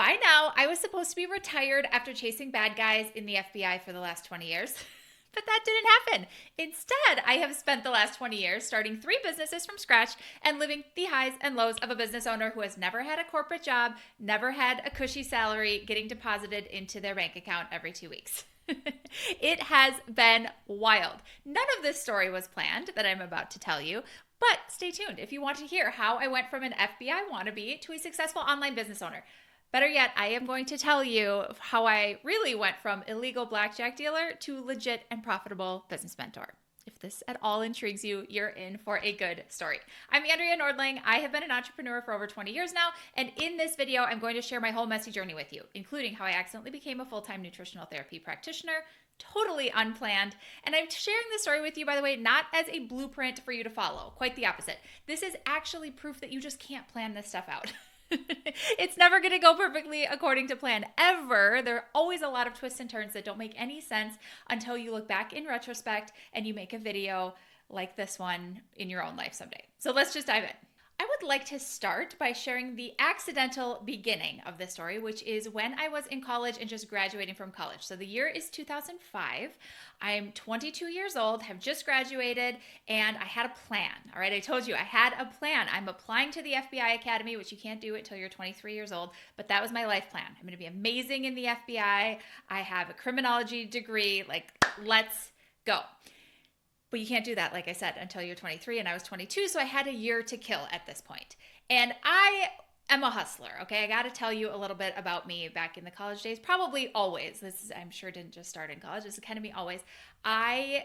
by now, I was supposed to be retired after chasing bad guys in the FBI for the last 20 years. But that didn't happen. Instead, I have spent the last 20 years starting 3 businesses from scratch and living the highs and lows of a business owner who has never had a corporate job, never had a cushy salary getting deposited into their bank account every 2 weeks. It has been wild. None of this story was planned that I'm about to tell you, but stay tuned if you want to hear how I went from an FBI wannabe to a successful online business owner. Better yet, I am going to tell you how I really went from illegal blackjack dealer to legit and profitable business mentor. If this at all intrigues you, you're in for a good story. I'm Andrea Nordling. I have been an entrepreneur for over 20 years now, and in this video, I'm going to share my whole messy journey with you, including how I accidentally became a full-time nutritional therapy practitioner, totally unplanned. And I'm sharing this story with you, by the way, not as a blueprint for you to follow. Quite the opposite. This is actually proof that you just can't plan this stuff out. It's never going to go perfectly according to plan, ever. There are always a lot of twists and turns that don't make any sense until you look back in retrospect and you make a video like this one in your own life someday. So let's just dive in. I would like to start by sharing the accidental beginning of this story, which is when I was in college and just graduating from college. So the year is 2005. I'm 22 years old, have just graduated, and I had a plan. All right, I told you I had a plan. I'm applying to the FBI Academy, which you can't do until you're 23 years old, but that was my life plan. I'm going to be amazing in the FBI. I have a criminology degree. Like, let's go. But you can't do that, like I said, until you're 23, and I was 22, so I had a year to kill at this point. And I am a hustler, okay? I got to tell you a little bit about me back in the college days. Probably always. This is, I'm sure, didn't just start in college. This is kind of me always. I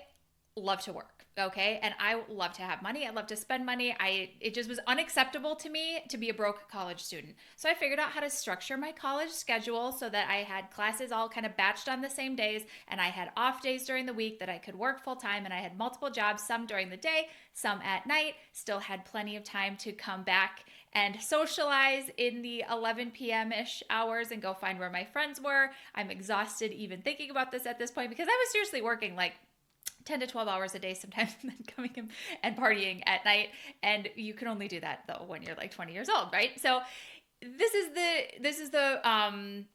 love to work, okay? And I love to have money. I love to spend money. It just was unacceptable to me to be a broke college student. So I figured out how to structure my college schedule so that I had classes all kind of batched on the same days, and I had off days during the week that I could work full time, and I had multiple jobs, some during the day, some at night, still had plenty of time to come back and socialize in the 11 p.m.-ish hours and go find where my friends were. I'm exhausted even thinking about this at this point because I was seriously working like 10 to 12 hours a day sometimes, and then coming in and partying at night. And you can only do that though when you're like 20 years old, right? So this is the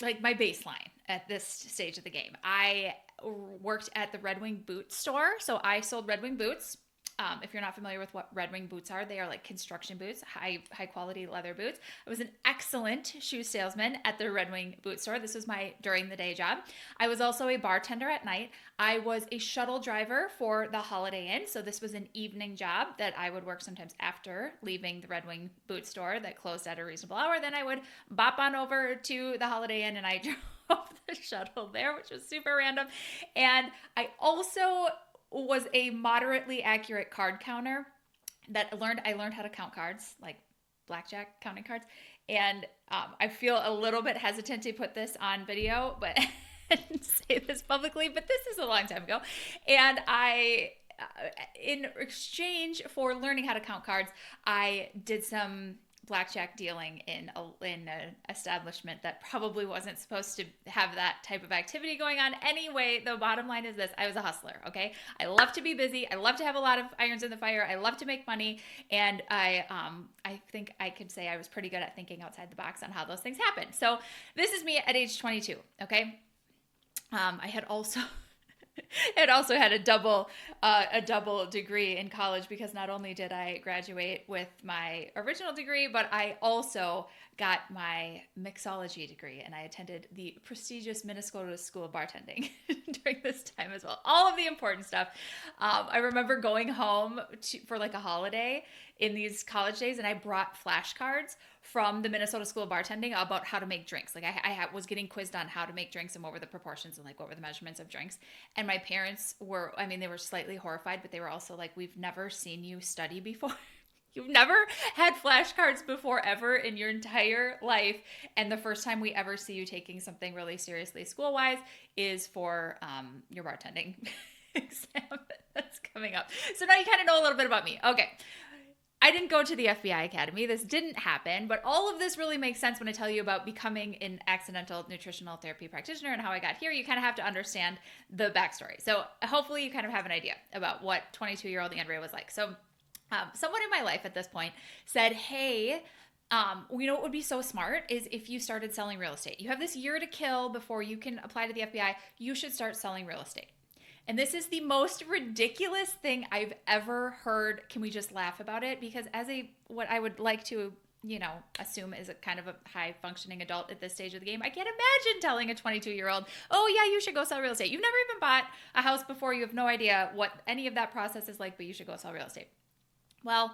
like my baseline at this stage of the game. I worked at the Red Wing boot store. So I sold Red Wing boots. If you're not familiar with what Red Wing boots are, they are like construction boots, high quality leather boots. I was an excellent shoe salesman at the Red Wing boot store. This was my during the day job. I was also a bartender at night. I was a shuttle driver for the Holiday Inn. So this was an evening job that I would work sometimes after leaving the Red Wing boot store that closed at a reasonable hour. Then I would bop on over to the Holiday Inn and I drove the shuttle there, which was super random. And I also was a moderately accurate card counter that I learned how to count cards, like blackjack counting cards. And I feel a little bit hesitant to put this on video, but and say this publicly, but this is a long time ago. And I, in exchange for learning how to count cards, I did some blackjack dealing in an establishment that probably wasn't supposed to have that type of activity going on. Anyway, the bottom line is this: I was a hustler, okay? I love to be busy. I love to have a lot of irons in the fire. I love to make money. And I think I could say I was pretty good at thinking outside the box on how those things happen. So this is me at age 22, okay? I had also had a double degree in college because not only did I graduate with my original degree, but I also got my mixology degree, and I attended the prestigious Minnesota School of Bartending during this time as well. All of the important stuff. I remember going home for like a holiday in these college days, and I brought flashcards from the Minnesota School of Bartending about how to make drinks. Like I was getting quizzed on how to make drinks and what were the proportions and like what were the measurements of drinks. And my parents were, I mean, they were slightly horrified, but they were also like, we've never seen you study before. You've never had flashcards before ever in your entire life. And the first time we ever see you taking something really seriously school-wise is for your bartending exam that's coming up. So now you kind of know a little bit about me. Okay. I didn't go to the FBI Academy. This didn't happen, but all of this really makes sense when I tell you about becoming an accidental nutritional therapy practitioner and how I got here. You kind of have to understand the backstory. So hopefully you kind of have an idea about what 22-year-old Andrea was like. So someone in my life at this point said, hey, What would be so smart is if you started selling real estate. You have this year to kill before you can apply to the FBI. You should start selling real estate. And this is the most ridiculous thing I've ever heard. Can we just laugh about it? Because as what I would like to, assume is a kind of a high functioning adult at this stage of the game, I can't imagine telling a 22-year-old, oh yeah, you should go sell real estate. You've never even bought a house before. You have no idea what any of that process is like, but you should go sell real estate. Well,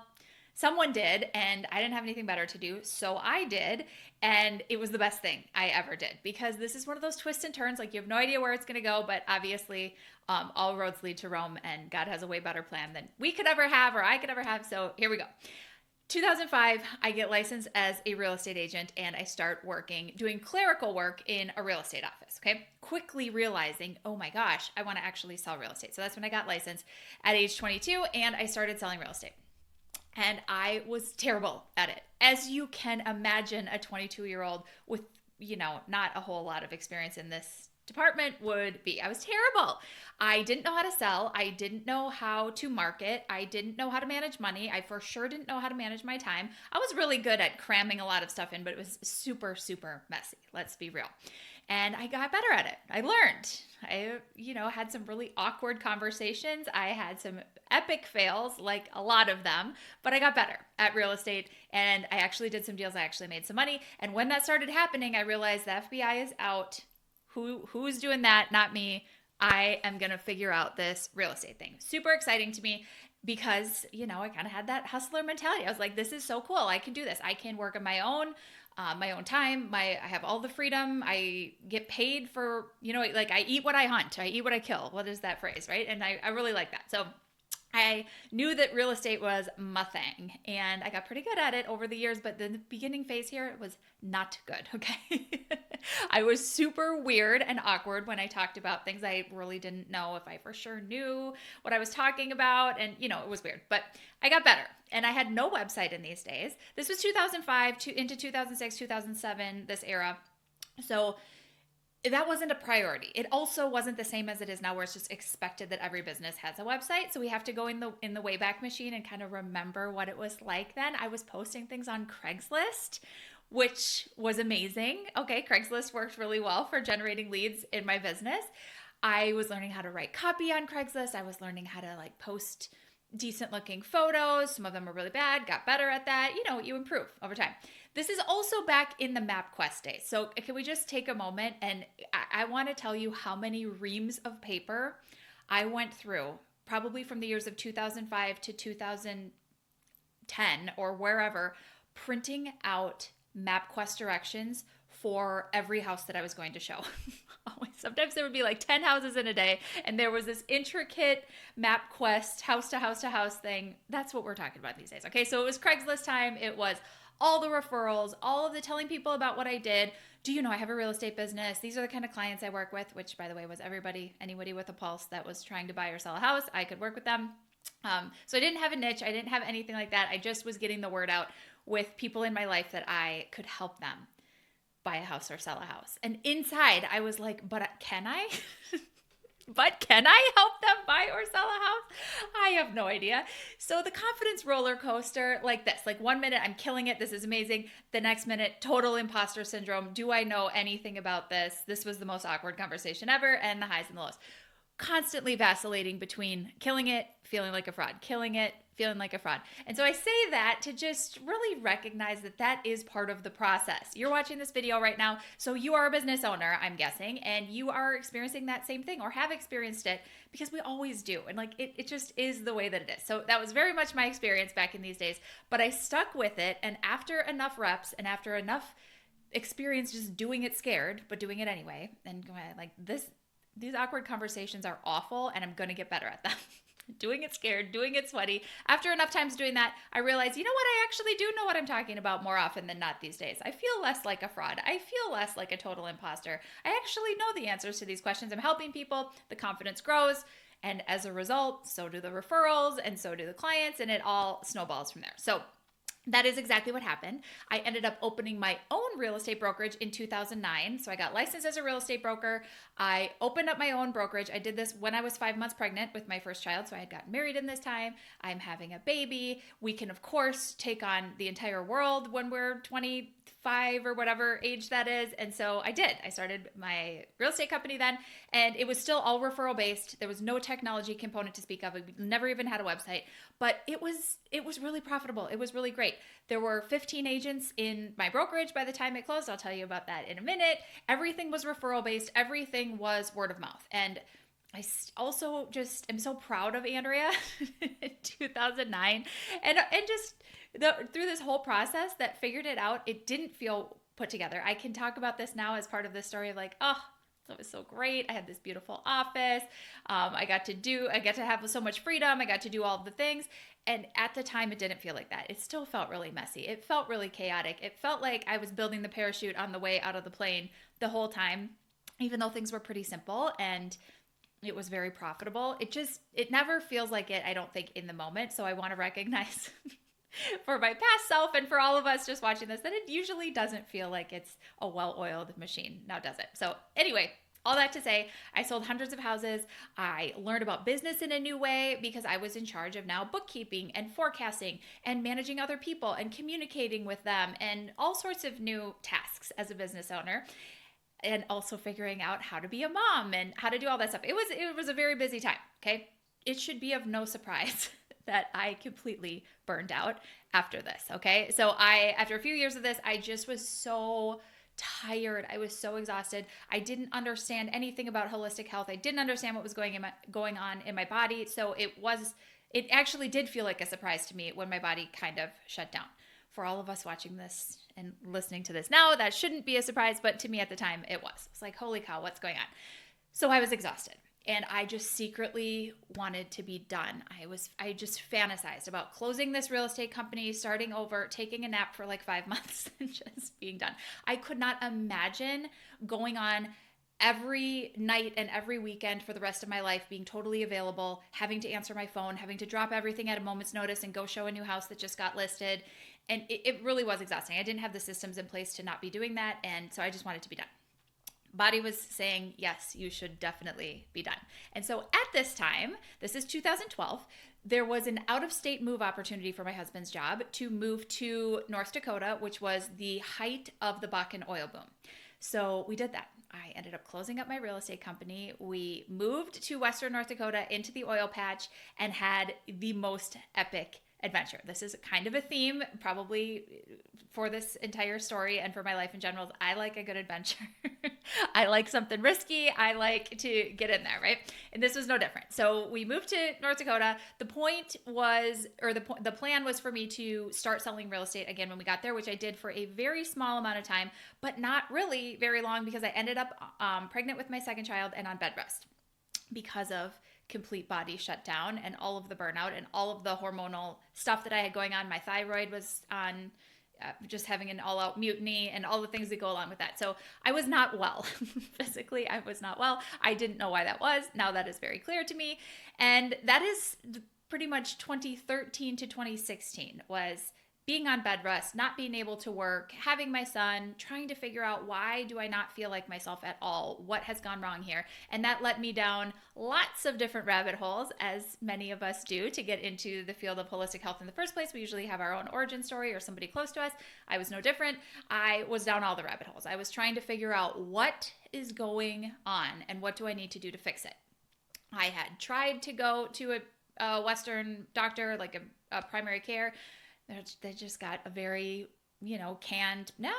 someone did, and I didn't have anything better to do, so I did, and it was the best thing I ever did, because this is one of those twists and turns, like you have no idea where it's going to go, but obviously all roads lead to Rome, and God has a way better plan than we could ever have or I could ever have, so here we go. 2005, I get licensed as a real estate agent, and I start doing clerical work in a real estate office, okay? Quickly realizing, oh my gosh, I want to actually sell real estate. So that's when I got licensed at age 22, and I started selling real estate. And I was terrible at it. As you can imagine, a 22-year-old with, not a whole lot of experience in this department would be. I was terrible. I didn't know how to sell. I didn't know how to market. I didn't know how to manage money. I for sure didn't know how to manage my time. I was really good at cramming a lot of stuff in, but it was super, super messy. Let's be real. And I got better at it. I learned. I, had some really awkward conversations. I had some epic fails, like a lot of them, but I got better at real estate, and I actually did some deals. I actually made some money. And when that started happening, I realized the FBI is out. Who's doing that? Not me. I am going to figure out this real estate thing. Super exciting to me because, I kind of had that hustler mentality. I was like, this is so cool. I can do this. I can work on my own time. I have all the freedom. I get paid for, like I eat what I hunt. I eat what I kill. What is that phrase, right? And I really like that. So I knew that real estate was my thing, and I got pretty good at it over the years, but the beginning phase here was not good, okay? I was super weird and awkward when I talked about things. I really didn't know if I for sure knew what I was talking about, and, it was weird, but I got better, and I had no website in these days. This was 2005 into 2006, 2007, this era, so that wasn't a priority. It also wasn't the same as it is now, where it's just expected that every business has a website. So we have to go in the Wayback Machine and kind of remember what it was like then. I was posting things on Craigslist, which was amazing. Okay, Craigslist worked really well for generating leads in my business. I was learning how to write copy on Craigslist. I was learning how to post decent looking photos. Some of them were really bad, got better at that. You improve over time. This is also back in the MapQuest days. So can we just take a moment, and I want to tell you how many reams of paper I went through, probably from the years of 2005 to 2010 or wherever, printing out MapQuest directions for every house that I was going to show. Sometimes there would be 10 houses in a day, and there was this intricate MapQuest house to house to house thing. That's what we're talking about these days. Okay, so it was Craigslist time. It was all the referrals, all of the telling people about what I did. Do you know I have a real estate business? These are the kind of clients I work with, which, by the way, was anybody with a pulse that was trying to buy or sell a house. I could work with them. So I didn't have a niche. I didn't have anything like that. I just was getting the word out with people in my life that I could help them buy a house or sell a house. And inside I was like, but can I? But can I help them buy or sell a house? I have no idea. So the confidence roller coaster, like this, 1 minute I'm killing it. This is amazing. The next minute, total imposter syndrome. Do I know anything about this? This was the most awkward conversation ever, and the highs and the lows. Constantly vacillating between killing it, feeling like a fraud, killing it, feeling like a fraud. And so I say that to just really recognize that that is part of the process. You're watching this video right now, so you are a business owner, I'm guessing, and you are experiencing that same thing or have experienced it, because we always do. And it just is the way that it is. So that was very much my experience back in these days, but I stuck with it. And after enough reps and after enough experience just doing it scared, but doing it anyway, and going these awkward conversations are awful, and I'm going to get better at them. Doing it scared, doing it sweaty. After enough times doing that, I realized, you know what? I actually do know what I'm talking about more often than not these days. I feel less like a fraud. I feel less like a total imposter. I actually know the answers to these questions. I'm helping people. The confidence grows. And as a result, so do the referrals, and so do the clients, and it all snowballs from there. So that is exactly what happened. I ended up opening my own real estate brokerage in 2009. So I got licensed as a real estate broker. I opened up my own brokerage. I did this when I was 5 months pregnant with my first child. So I had gotten married in this time. I'm having a baby. We can, of course, take on the entire world when we're 25 or whatever age that is. And so I did. I started my real estate company then, and it was still all referral based. There was no technology component to speak of. We never even had a website, but it was really profitable. It was really great. There were 15 agents in my brokerage by the time it closed. I'll tell you about that in a minute. Everything was referral based. Everything was word of mouth. And I also just am so proud of Andrea in 2009 and just through this whole process that figured it out. It didn't feel put together. I can talk about this now as part of this story of like, oh, that was so great. I had this beautiful office. I got to have so much freedom. I got to do all of the things. And at the time, it didn't feel like that. It still felt really messy. It felt really chaotic. It felt like I was building the parachute on the way out of the plane the whole time, even though things were pretty simple and it was very profitable. It never feels like it, I don't think, in the moment. So I want to recognize for my past self and for all of us just watching this, that it usually doesn't feel like it's a well-oiled machine. Now does it? So anyway, all that to say, I sold hundreds of houses. I learned about business in a new way because I was in charge of now bookkeeping and forecasting and managing other people and communicating with them and all sorts of new tasks as a business owner. And also figuring out how to be a mom and how to do all that stuff. It was a very busy time, okay? It should be of no surprise that I completely burned out after this, okay? So after a few years of this, I just was so tired. I was so exhausted. I didn't understand anything about holistic health. I didn't understand what was going on in my body. So it actually did feel like a surprise to me when my body kind of shut down. For all of us watching this and listening to this now, that shouldn't be a surprise, but to me at the time it was. It's like, holy cow, what's going on? So I was exhausted and I just secretly wanted to be done. I just fantasized about closing this real estate company, starting over, taking a nap for like 5 months and just being done. I could not imagine going on every night and every weekend for the rest of my life, being totally available, having to answer my phone, having to drop everything at a moment's notice and go show a new house that just got listed. And it really was exhausting. I didn't have the systems in place to not be doing that. And so I just wanted to be done. Body was saying, yes, you should definitely be done. And so at this time, this is 2012, there was an out-of-state move opportunity for my husband's job to move to North Dakota, which was the height of the Bakken oil boom. So we did that. I ended up closing up my real estate company. We moved to Western North Dakota into the oil patch and had the most epic adventure. This is kind of a theme probably for this entire story and for my life in general. I like a good adventure. I like something risky. I like to get in there, right? And this was no different. So we moved to North Dakota. The plan was for me to start selling real estate again when we got there, which I did for a very small amount of time, but not really very long because I ended up pregnant with my second child and on bed rest because of complete body shutdown and all of the burnout and all of the hormonal stuff that I had going on. My thyroid was on just having an all-out mutiny and all the things that go along with that. So I was not well. Physically, I was not well. I didn't know why that was. Now that is very clear to me. And that is pretty much 2013 to 2016 was being on bed rest, not being able to work, having my son, trying to figure out why do I not feel like myself at all? What has gone wrong here? And that led me down lots of different rabbit holes, as many of us do, to get into the field of holistic health in the first place. We usually have our own origin story or somebody close to us. I was no different. I was down all the rabbit holes. I was trying to figure out what is going on and what do I need to do to fix it. I had tried to go to a Western doctor, like a primary care. They just got a very, canned, no,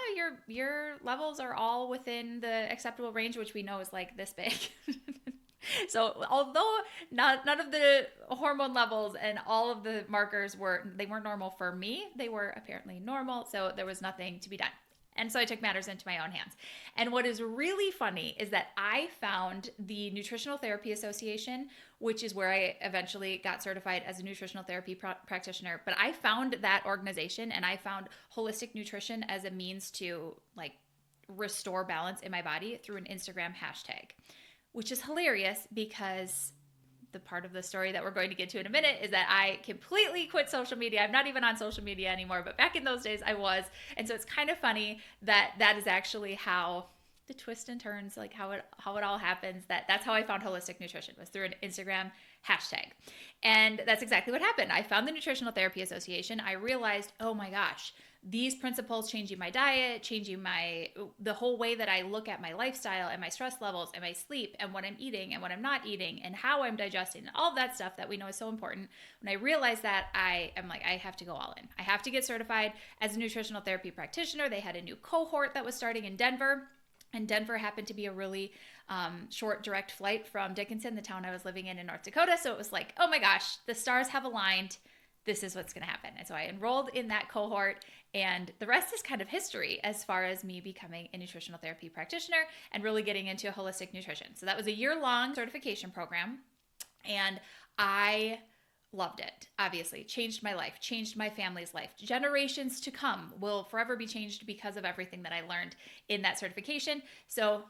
your levels are all within the acceptable range, which we know is like this big. So although none of the hormone levels and all of the markers weren't normal for me, they were apparently normal. So there was nothing to be done. And so I took matters into my own hands. And what is really funny is that I found the Nutritional Therapy Association, which is where I eventually got certified as a nutritional therapy practitioner. But I found that organization and I found holistic nutrition as a means to restore balance in my body through an Instagram hashtag, which is hilarious because the part of the story that we're going to get to in a minute is that I completely quit social media. I'm not even on social media anymore, but back in those days I was. And so it's kind of funny that that is actually how the twists and turns, like how it all happens, that's how I found holistic nutrition, was through an Instagram hashtag. And that's exactly what happened. I found the Nutritional Therapy Association. I realized, oh my gosh, these principles, changing my diet, changing the whole way that I look at my lifestyle and my stress levels and my sleep and what I'm eating and what I'm not eating and how I'm digesting and all of that stuff that we know is so important. When I realized that, I am like, I have to go all in. I have to get certified as a nutritional therapy practitioner. They had a new cohort that was starting in Denver. And Denver happened to be a really short direct flight from Dickinson, the town I was living in North Dakota. So it was like, oh my gosh, the stars have aligned. This is what's going to happen. And so I enrolled in that cohort, and the rest is kind of history as far as me becoming a nutritional therapy practitioner and really getting into holistic nutrition. So that was a year-long certification program, and I loved it. Obviously, changed my life, changed my family's life. Generations to come will forever be changed because of everything that I learned in that certification. So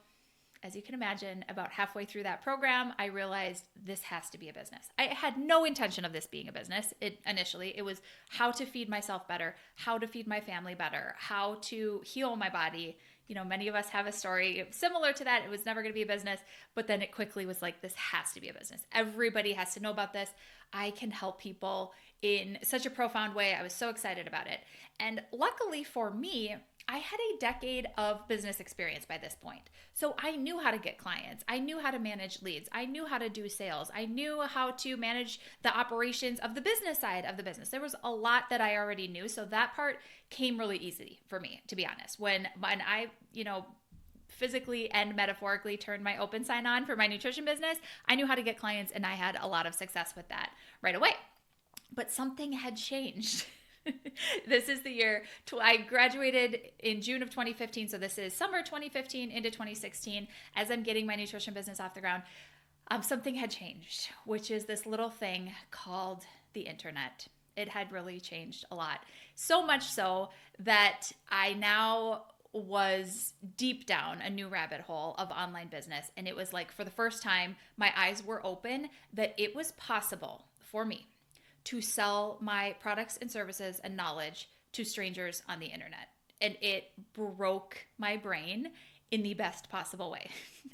as you can imagine, about halfway through that program, I realized this has to be a business. I had no intention of this being a business. Initially, it was how to feed myself better, how to feed my family better, how to heal my body. You know, many of us have a story similar to that. It was never going to be a business, but then it quickly was like, this has to be a business. Everybody has to know about this. I can help people in such a profound way. I was so excited about it. And luckily for me, I had a decade of business experience by this point. So I knew how to get clients. I knew how to manage leads. I knew how to do sales. I knew how to manage the operations of the business side of the business. There was a lot that I already knew. So that part came really easy for me, to be honest. When I, physically and metaphorically turned my open sign on for my nutrition business, I knew how to get clients, and I had a lot of success with that right away. But something had changed. This is the year I graduated in June of 2015. So this is summer 2015 into 2016. As I'm getting my nutrition business off the ground, something had changed, which is this little thing called the internet. It had really changed a lot. So much so that I now was deep down a new rabbit hole of online business. And it was like, for the first time, my eyes were open that it was possible for me to sell my products and services and knowledge to strangers on the internet. And it broke my brain in the best possible way.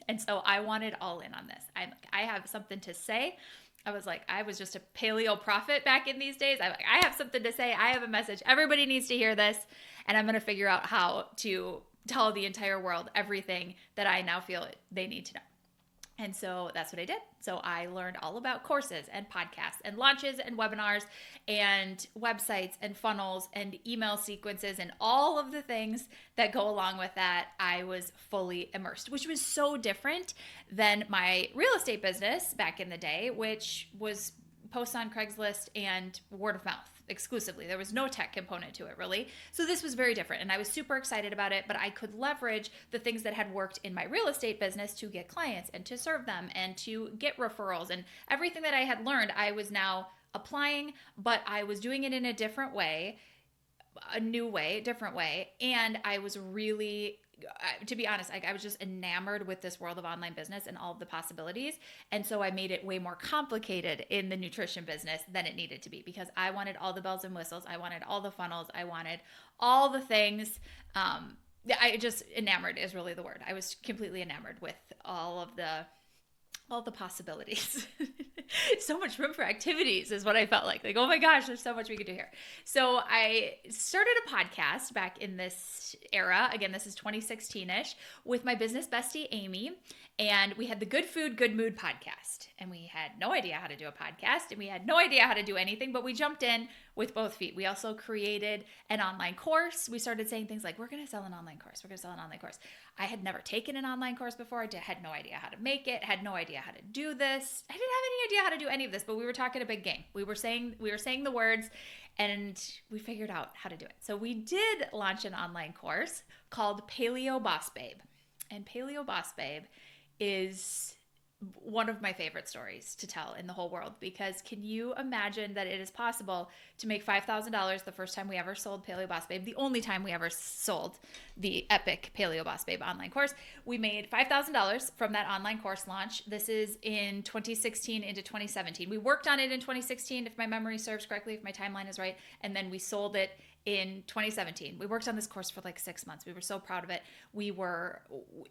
And so I wanted all in on this. I have something to say. I was just a paleo prophet back in these days. I have something to say. I have a message. Everybody needs to hear this. And I'm going to figure out how to tell the entire world everything that I now feel they need to know. And so that's what I did. So I learned all about courses and podcasts and launches and webinars and websites and funnels and email sequences and all of the things that go along with that. I was fully immersed, which was so different than my real estate business back in the day, which was posts on Craigslist and word of mouth exclusively. There was no tech component to it, really. So this was very different, and I was super excited about it, but I could leverage the things that had worked in my real estate business to get clients and to serve them and to get referrals, and everything that I had learned, I was now applying, but I was doing it in a different way, a new way, different way, and I was really, to be honest, I was just enamored with this world of online business and all of the possibilities. And so I made it way more complicated in the nutrition business than it needed to be, because I wanted all the bells and whistles. I wanted all the funnels. I wanted all the things. I just, enamored is really the word. I was completely enamored with all the possibilities. So much room for activities is what I felt like. Like, oh my gosh, there's so much we could do here. So I started a podcast back in this era. Again, this is 2016-ish, with my business bestie, Amy. And we had the Good Food, Good Mood podcast. And we had no idea how to do a podcast, and we had no idea how to do anything, but we jumped in with both feet. We also created an online course. We started saying things like, we're going to sell an online course. We're going to sell an online course. I had never taken an online course before. I had no idea how to make it, had no idea how to do this. I didn't have any idea how to do any of this, but we were talking a big game. We were saying the words, and we figured out how to do it. So we did launch an online course called Paleo Boss Babe. And Paleo Boss Babe is one of my favorite stories to tell in the whole world, because can you imagine that it is possible to make $5,000 the first time we ever sold Paleo Boss Babe, the only time we ever sold the epic Paleo Boss Babe online course. We made $5,000 from that online course launch. This is in 2016 into 2017. We worked on it in 2016, if my memory serves correctly, if my timeline is right, and then we sold it in 2017. We worked on this course for like 6 months. We were so proud of it. We were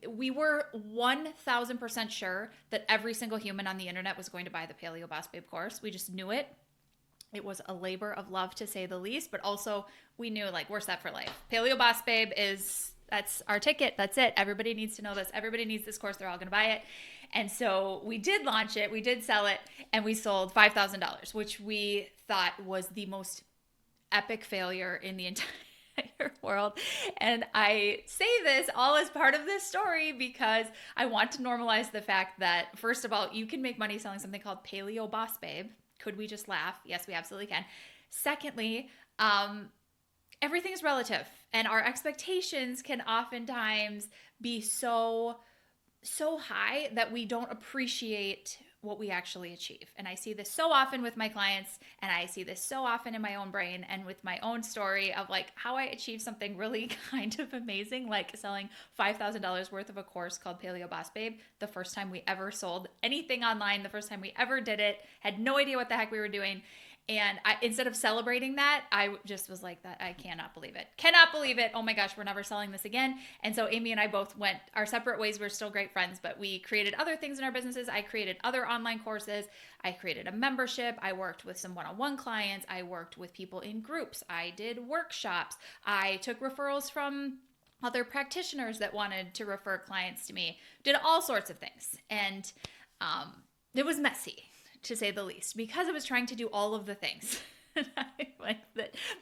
1000% sure that every single human on the internet was going to buy the Paleo Boss Babe course. We just knew it. It was a labor of love, to say the least, but also we knew, like, we're set for life. Paleo Boss Babe that's our ticket. That's it. Everybody needs to know this. Everybody needs this course. They're all going to buy it. And so we did launch it. We did sell it, and we sold $5,000, which we thought was the most epic failure in the entire world. And I say this all as part of this story because I want to normalize the fact that, first of all, you can make money selling something called Paleo Boss Babe. Could we just laugh? Yes, we absolutely can. Secondly, everything's relative, and our expectations can oftentimes be so high that we don't appreciate what we actually achieve. And I see this so often with my clients, and I see this so often in my own brain and with my own story of like how I achieved something really kind of amazing, like selling $5,000 worth of a course called Paleo Boss Babe the first time we ever sold anything online, the first time we ever did it, had no idea what the heck we were doing. And instead of celebrating that, I just was like, that I cannot believe it. Cannot believe it. Oh my gosh, we're never selling this again. And so Amy and I both went our separate ways. We're still great friends, but we created other things in our businesses. I created other online courses. I created a membership. I worked with some one-on-one clients. I worked with people in groups. I did workshops. I took referrals from other practitioners that wanted to refer clients to me. Did all sorts of things. And it was messy, to say the least, because I was trying to do all of the things.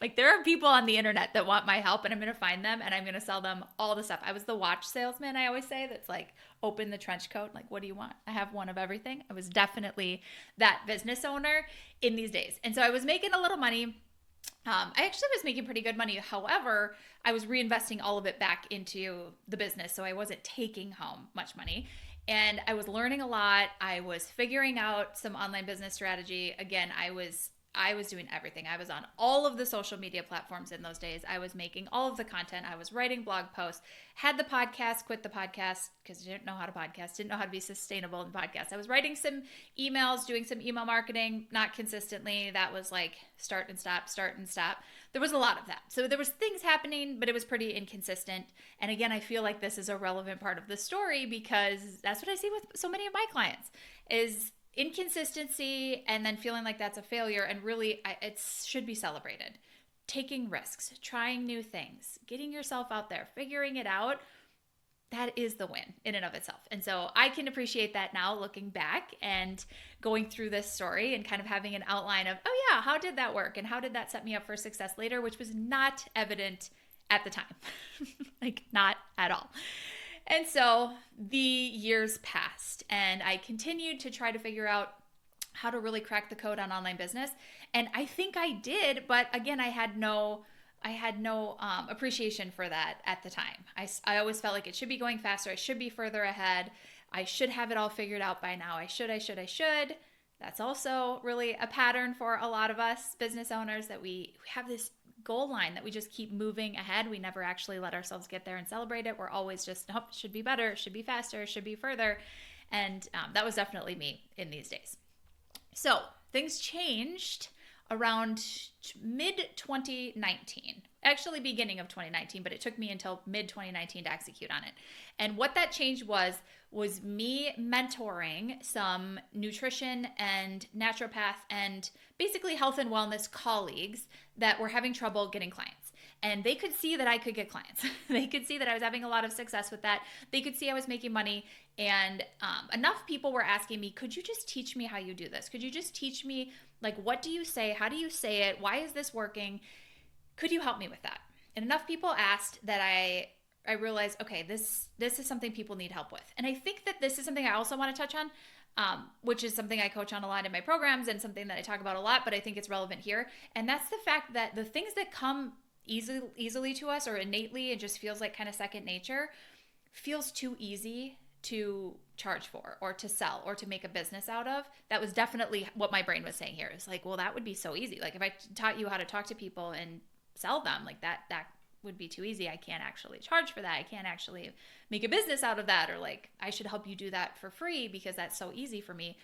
Like there are people on the internet that want my help, and I'm going to find them and I'm going to sell them all the stuff. I was the watch salesman, I always say, that's like, open the trench coat. Like, what do you want? I have one of everything. I was definitely that business owner in these days. And so I was making a little money. I actually was making pretty good money. However, I was reinvesting all of it back into the business. So I wasn't taking home much money. And I was learning a lot. I was figuring out some online business strategy. Again, I was doing everything. I was on all of the social media platforms in those days. I was making all of the content. I was writing blog posts, had the podcast, quit the podcast because I didn't know how to podcast, didn't know how to be sustainable in podcasts. I was writing some emails, doing some email marketing, not consistently. That was like start and stop, start and stop. There was a lot of that. So there was things happening, but it was pretty inconsistent. And again, I feel like this is a relevant part of the story because that's what I see with so many of my clients is inconsistency and then feeling like that's a failure. And really, it should be celebrated. Taking risks, trying new things, getting yourself out there, figuring it out. That is the win in and of itself. And so I can appreciate that now looking back and going through this story and kind of having an outline of, oh yeah, how did that work? And how did that set me up for success later, which was not evident at the time. Like not at all. And so the years passed and I continued to try to figure out how to really crack the code on online business. And I think I did, but again, I had no appreciation for that at the time. I always felt like it should be going faster. I should be further ahead. I should have it all figured out by now. I should. That's also really a pattern for a lot of us business owners, that we have this goal line that we just keep moving ahead. We never actually let ourselves get there and celebrate it. We're always just, nope, it should be better, it should be faster, it should be further. And that was definitely me in these days. So things changed around mid-2019, actually beginning of 2019, but it took me until mid-2019 to execute on it. And what that change was me mentoring some nutrition and naturopath and basically health and wellness colleagues that were having trouble getting clients. And they could see that I could get clients. They could see that I was having a lot of success with that. They could see I was making money. And enough people were asking me, could you just teach me how you do this? Could you just teach me, like, what do you say? How do you say it? Why is this working? Could you help me with that? And enough people asked that I realized, okay, this is something people need help with. And I think that this is something I also want to touch on, which is something I coach on a lot in my programs and something that I talk about a lot, but I think it's relevant here. And that's the fact that the things that come easily to us or innately, it just feels like kind of second nature, feels too easy to charge for or to sell or to make a business out of. That was definitely what my brain was saying here. It's like, well, that would be so easy. Like if I taught you how to talk to people and sell them, like that would be too easy. I can't actually charge for that. I can't actually make a business out of that. Or like, I should help you do that for free because that's so easy for me.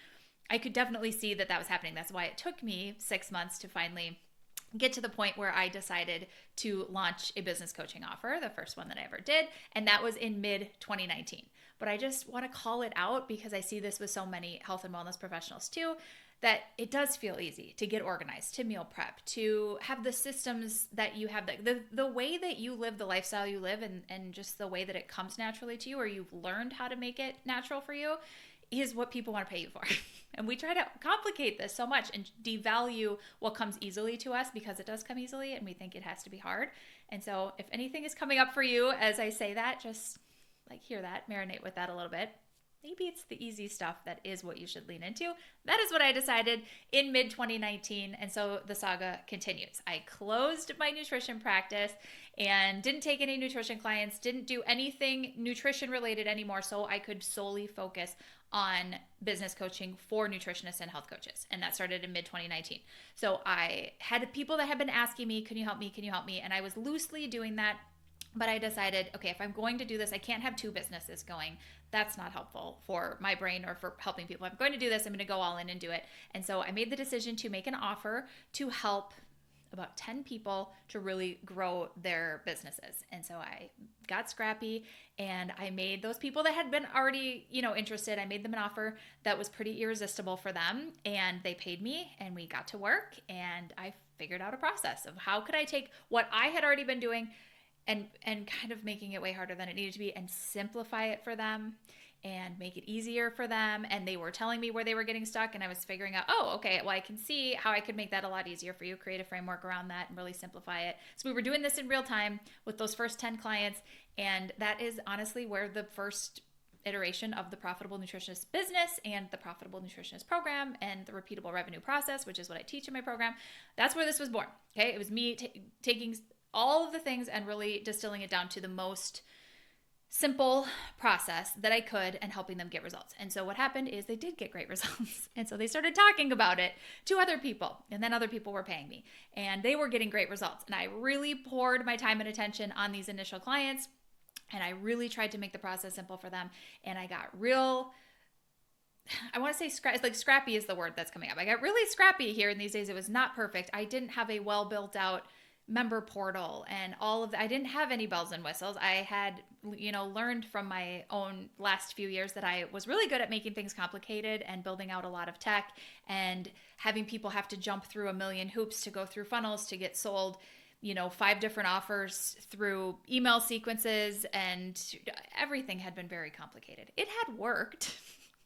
I could definitely see that was happening. That's why it took me 6 months to finally get to the point where I decided to launch a business coaching offer, the first one that I ever did. And that was in mid 2019. But I just want to call it out because I see this with so many health and wellness professionals too, that it does feel easy to get organized, to meal prep, to have the systems that you have, the way that you live, the lifestyle you live, and just the way that it comes naturally to you, or you've learned how to make it natural for you, is what people want to pay you for. And we try to complicate this so much and devalue what comes easily to us because it does come easily and we think it has to be hard. And so if anything is coming up for you as I say that, just like hear that, marinate with that a little bit. Maybe it's the easy stuff that is what you should lean into. That is what I decided in mid 2019. And so the saga continues. I closed my nutrition practice and didn't take any nutrition clients, didn't do anything nutrition related anymore. So I could solely focus on business coaching for nutritionists and health coaches. And that started in mid 2019. So I had people that had been asking me, can you help me? Can you help me? And I was loosely doing that. But I decided, okay, if I'm going to do this, I can't have two businesses going. That's not helpful for my brain or for helping people. If I'm going to do this, I'm going to go all in and do it. And so I made the decision to make an offer to help about 10 people to really grow their businesses. And so I got scrappy and I made those people that had been already, interested, I made them an offer that was pretty irresistible for them. And they paid me and we got to work and I figured out a process of how could I take what I had already been doing and kind of making it way harder than it needed to be and simplify it for them and make it easier for them. And they were telling me where they were getting stuck and I was figuring out, oh, okay, well, I can see how I could make that a lot easier for you, create a framework around that and really simplify it. So we were doing this in real time with those first 10 clients. And that is honestly where the first iteration of the Profitable Nutritionist business and the Profitable Nutritionist program and the repeatable revenue process, which is what I teach in my program, that's where this was born. Okay. It was me taking all of the things and really distilling it down to the most simple process that I could and helping them get results. And so what happened is they did get great results. And so they started talking about it to other people. And then other people were paying me and they were getting great results. And I really poured my time and attention on these initial clients. And I really tried to make the process simple for them. And I got I want to say scrappy is the word that's coming up. I got really scrappy here in these days. It was not perfect. I didn't have a well built out member portal and all of that. I didn't have any bells and whistles. I had, learned from my own last few years that I was really good at making things complicated and building out a lot of tech and having people have to jump through a million hoops to go through funnels to get sold, 5 different offers through email sequences, and everything had been very complicated. It had worked.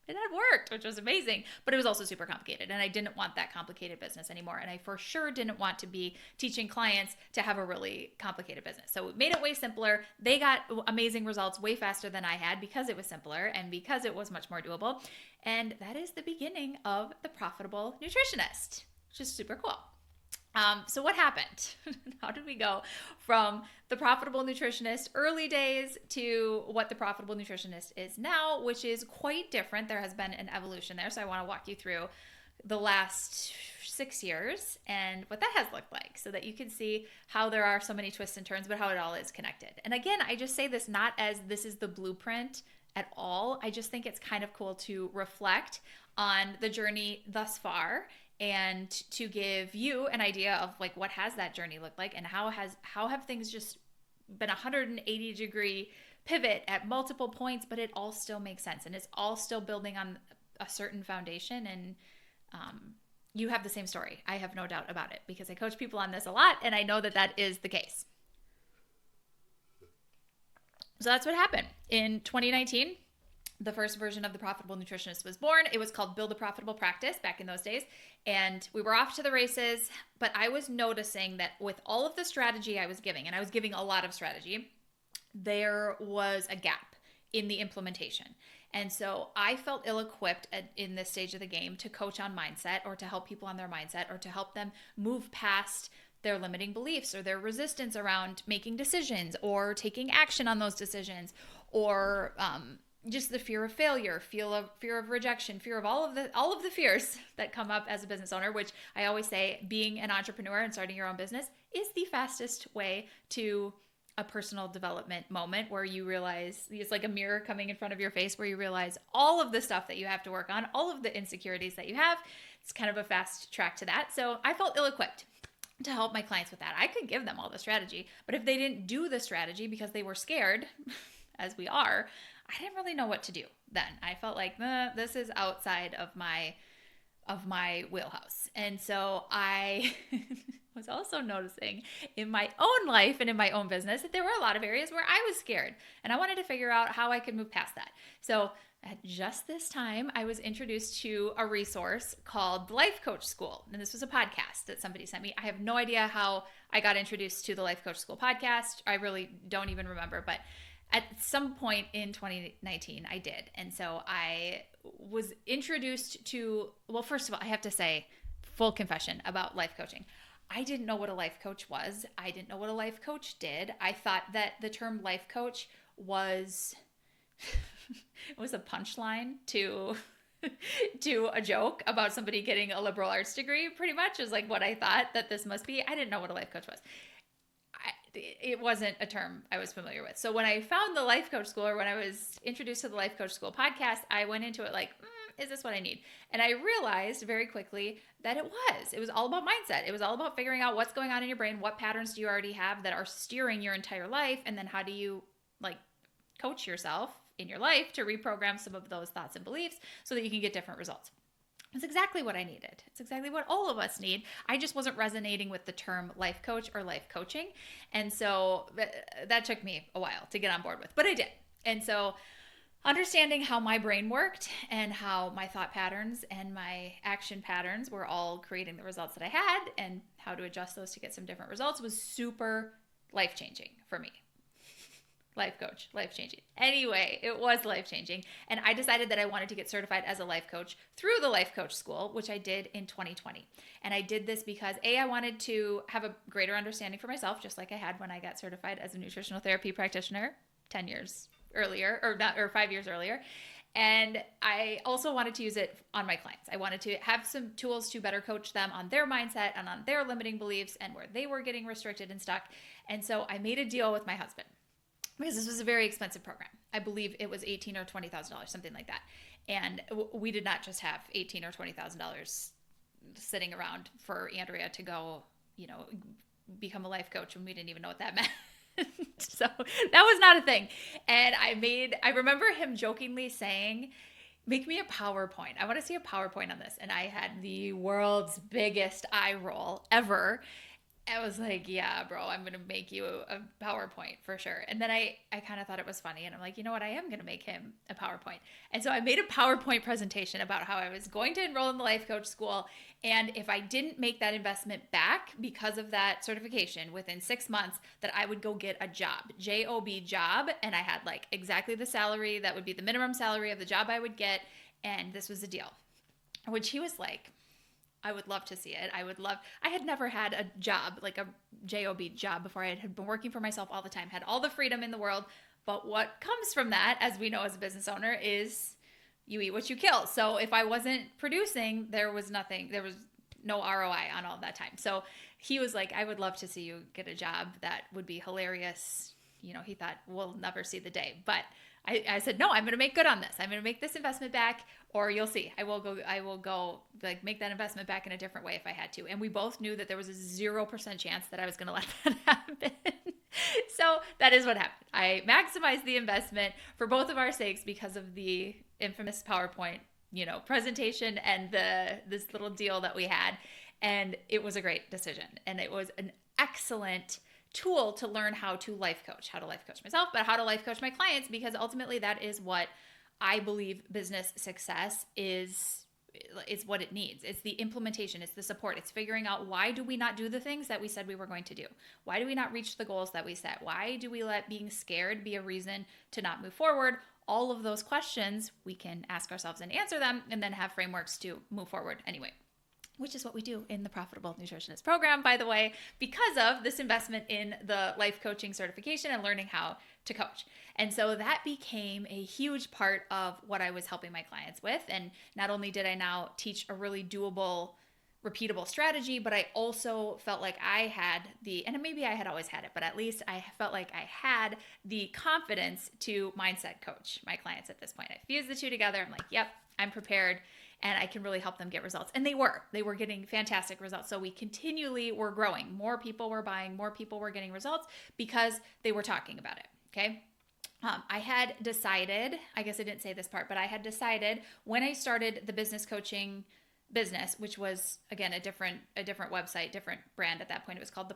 It had worked, which was amazing, but it was also super complicated. And I didn't want that complicated business anymore. And I for sure didn't want to be teaching clients to have a really complicated business. So we made it way simpler. They got amazing results way faster than I had because it was simpler and because it was much more doable. And that is the beginning of the Profitable Nutritionist, which is super cool. So what happened? How did we go from the Profitable Nutritionist early days to what the Profitable Nutritionist is now, which is quite different. There has been an evolution there. So I want to walk you through the last 6 years and what that has looked like so that you can see how there are so many twists and turns, but how it all is connected. And again, I just say this not as this is the blueprint at all. I just think it's kind of cool to reflect on the journey thus far and to give you an idea of like what has that journey looked like and how have things just been 180 degree pivot at multiple points, but it all still makes sense and it's all still building on a certain foundation. And you have the same story. I have no doubt about it because I coach people on this a lot and I know that that is the case. So that's what happened in 2019. The first version of the Profitable Nutritionist was born. It was called Build a Profitable Practice back in those days. And we were off to the races, but I was noticing that with all of the strategy I was giving, and I was giving a lot of strategy, there was a gap in the implementation. And so I felt ill-equipped in this stage of the game to coach on mindset or to help people on their mindset or to help them move past their limiting beliefs or their resistance around making decisions or taking action on those decisions or just the fear of failure, fear of rejection, fear of all of the fears that come up as a business owner, which I always say being an entrepreneur and starting your own business is the fastest way to a personal development moment where you realize it's like a mirror coming in front of your face where you realize all of the stuff that you have to work on, all of the insecurities that you have. It's kind of a fast track to that. So I felt ill-equipped to help my clients with that. I could give them all the strategy, but if they didn't do the strategy because they were scared, as we are, I didn't really know what to do then. I felt like, this is outside of my wheelhouse. And so I was also noticing in my own life and in my own business that there were a lot of areas where I was scared, and I wanted to figure out how I could move past that. So at just this time, I was introduced to a resource called the Life Coach School. And this was a podcast that somebody sent me. I have no idea how I got introduced to the Life Coach School podcast. I really don't even remember, but at some point in 2019, I did. And so I was introduced to, well, first of all, I have to say, full confession about life coaching. I didn't know what a life coach was. I didn't know what a life coach did. I thought that the term life coach was it was a punchline to a joke about somebody getting a liberal arts degree, pretty much is like what I thought that this must be. I didn't know what a life coach was. It wasn't a term I was familiar with. So when I found the Life Coach School, or when I was introduced to the Life Coach School podcast, I went into it like, is this what I need? And I realized very quickly that it was. It was all about mindset. It was all about figuring out what's going on in your brain, what patterns do you already have that are steering your entire life, and then how do you coach yourself in your life to reprogram some of those thoughts and beliefs so that you can get different results. It's exactly what I needed. It's exactly what all of us need. I just wasn't resonating with the term life coach or life coaching. And so that took me a while to get on board with, but I did. And so understanding how my brain worked and how my thought patterns and my action patterns were all creating the results that I had and how to adjust those to get some different results was super life-changing for me. Life coach, life-changing. Anyway, it was life-changing. And I decided that I wanted to get certified as a life coach through the Life Coach School, which I did in 2020. And I did this because I wanted to have a greater understanding for myself, just like I had when I got certified as a nutritional therapy practitioner 10 years earlier, or 5 years earlier. And I also wanted to use it on my clients. I wanted to have some tools to better coach them on their mindset and on their limiting beliefs and where they were getting restricted and stuck. And so I made a deal with my husband, because this was a very expensive program. I believe it was $18,000 or $20,000, something like that. And we did not just have $18,000 or $20,000 sitting around for Andrea to go, become a life coach when we didn't even know what that meant. So that was not a thing. And I remember him jokingly saying, make me a PowerPoint. I want to see a PowerPoint on this. And I had the world's biggest eye roll ever. I was like, yeah, bro, I'm going to make you a PowerPoint for sure. And then I kind of thought it was funny. And I'm like, you know what? I am going to make him a PowerPoint. And so I made a PowerPoint presentation about how I was going to enroll in the Life Coach School. And if I didn't make that investment back because of that certification within 6 months, that I would go get a job, J-O-B job. And I had exactly the salary that would be the minimum salary of the job I would get. And this was the deal, which he was like, I would love to see it. I had never had a job, like a job job before. I had been working for myself all the time, had all the freedom in the world. But what comes from that, as we know as a business owner, is you eat what you kill. So if I wasn't producing, there was no ROI on all that time. So he was like, I would love to see you get a job. That would be hilarious. He thought we'll never see the day. But I said, no, I'm going to make good on this. I'm going to make this investment back, or you'll see. I will go make that investment back in a different way if I had to. And we both knew that there was a 0% chance that I was going to let that happen. So that is what happened. I maximized the investment for both of our sakes because of the infamous PowerPoint, presentation and this little deal that we had. And it was a great decision. And it was an excellent tool to learn how to life coach myself, but how to life coach my clients, because ultimately that is what I believe business success is what it needs. It's the implementation, it's the support, it's figuring out why do we not do the things that we said we were going to do? Why do we not reach the goals that we set? Why do we let being scared be a reason to not move forward? All of those questions, we can ask ourselves and answer them, and then have frameworks to move forward anyway. which is what we do in the Profitable Nutritionist program, by the way, because of this investment in the life coaching certification and learning how to coach. And so that became a huge part of what I was helping my clients with. And not only did I now teach a really doable, repeatable strategy, but I also felt like I had and maybe I had always had it, but at least I felt like I had the confidence to mindset coach my clients at this point. I fused the two together. I'm like, yep, I'm prepared. And I can really help them get results. And they were getting fantastic results. So we continually were growing. More people were buying, more people were getting results because they were talking about it. Okay. I had decided, I guess I didn't say this part, but I had decided when I started the business coaching business, which was again a different website, different brand at that point. It was called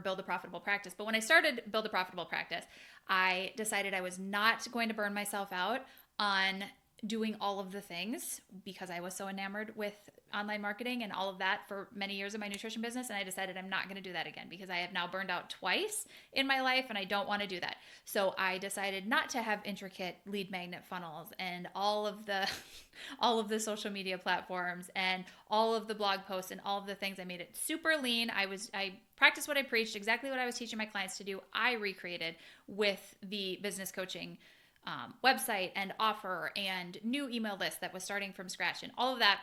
Build a Profitable Practice. But when I started Build a Profitable Practice, I decided I was not going to burn myself out on doing all of the things because I was so enamored with online marketing and all of that for many years of my nutrition business. And I decided I'm not going to do that again because I have now burned out twice in my life and I don't want to do that. So I decided not to have intricate lead magnet funnels and all of the social media platforms and all of the blog posts and all of the things. I made it super lean. I practiced what I preached, exactly what I was teaching my clients to do. I recreated with the business coaching website and offer and new email list that was starting from scratch, and all of that.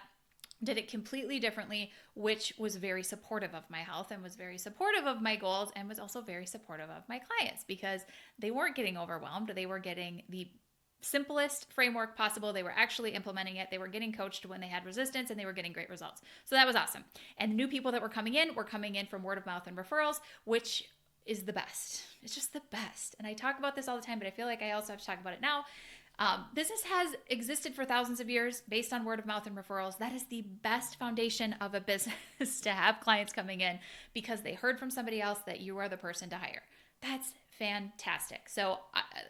Did it completely differently, which was very supportive of my health and was very supportive of my goals and was also very supportive of my clients because they weren't getting overwhelmed. They were getting the simplest framework possible. They were actually implementing it. They were getting coached when they had resistance and they were getting great results. So that was awesome. And the new people that were coming in from word of mouth and referrals, which is the best. It's just the best. And I talk about this all the time, but I feel like I also have to talk about it now. Business has existed for thousands of years based on word of mouth and referrals. That is the best foundation of a business to have clients coming in because they heard from somebody else that you are the person to hire. That's fantastic. So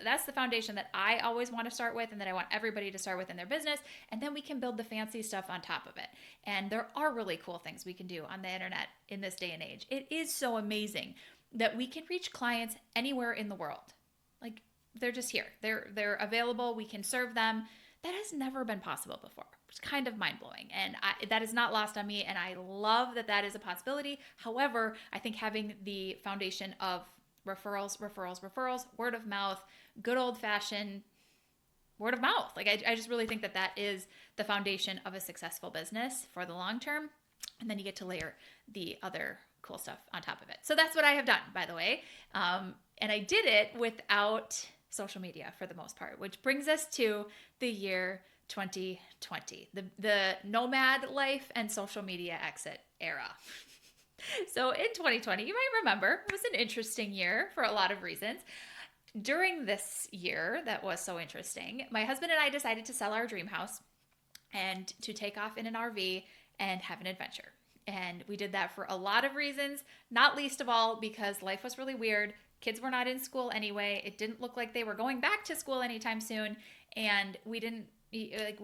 that's the foundation that I always want to start with and that I want everybody to start with in their business. And then we can build the fancy stuff on top of it. And there are really cool things we can do on the internet in this day and age. It is so amazing that we can reach clients anywhere in the world. Like they're just here. They're available. We can serve them. That has never been possible before. It's kind of mind-blowing. And that is not lost on me. And I love that that is a possibility. However, I think having the foundation of referrals, word of mouth, good old-fashioned word of mouth. Like I just really think that that is the foundation of a successful business for the long term. And then you get to layer the other cool stuff on top of it. So that's what I have done, by the way. And I did it without social media for the most part, which brings us to the year 2020, the nomad life and social media exit era. So in 2020, you might remember, it was an interesting year for a lot of reasons. During this year that was so interesting, my husband and I decided to sell our dream house and to take off in an RV and have an adventure. And we did that for a lot of reasons, not least of all because life was really weird. Kids were not in school anyway. It didn't look like they were going back to school anytime soon. And we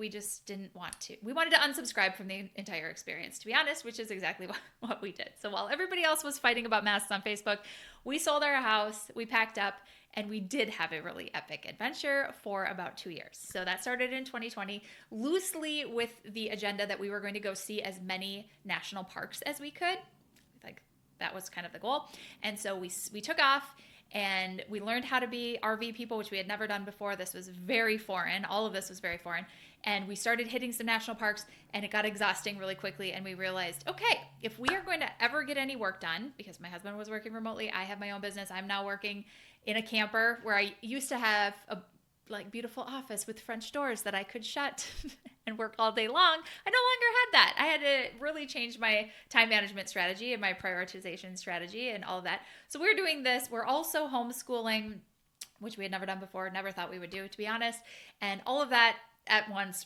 just didn't want to. We wanted to unsubscribe from the entire experience, to be honest, which is exactly what we did. So while everybody else was fighting about masks on Facebook, we sold our house, we packed up, and we did have a really epic adventure for about 2 years. So that started in 2020, loosely with the agenda that we were going to go see as many national parks as we could. Like that was kind of the goal. And so we took off and we learned how to be RV people, which we had never done before. This was very foreign. All of this was very foreign. And we started hitting some national parks and it got exhausting really quickly. And we realized, okay, if we are going to ever get any work done, because my husband was working remotely, I have my own business. I'm now working in a camper where I used to have a beautiful office with French doors that I could shut and work all day long. I no longer had that. I had to really change my time management strategy and my prioritization strategy and all of that. So we're doing this. We're also homeschooling, which we had never done before, never thought we would do, to be honest. And all of that at once,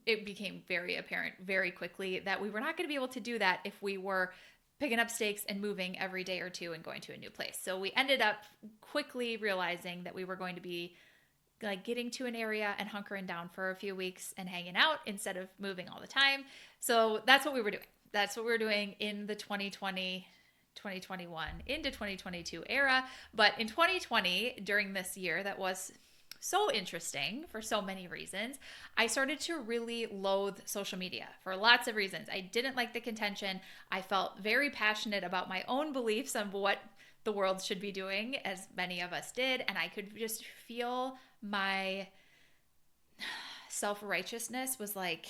it became very apparent very quickly that we were not going to be able to do that if we were picking up stakes and moving every day or two and going to a new place. So we ended up quickly realizing that we were going to be getting to an area and hunkering down for a few weeks and hanging out instead of moving all the time. So that's what we were doing. That's what we were doing in the 2020, 2021 into 2022 era. But in 2020, during this year that was so interesting for so many reasons, I started to really loathe social media for lots of reasons. I didn't like the contention. I felt very passionate about my own beliefs on what the world should be doing, as many of us did. And I could just feel my self-righteousness was like,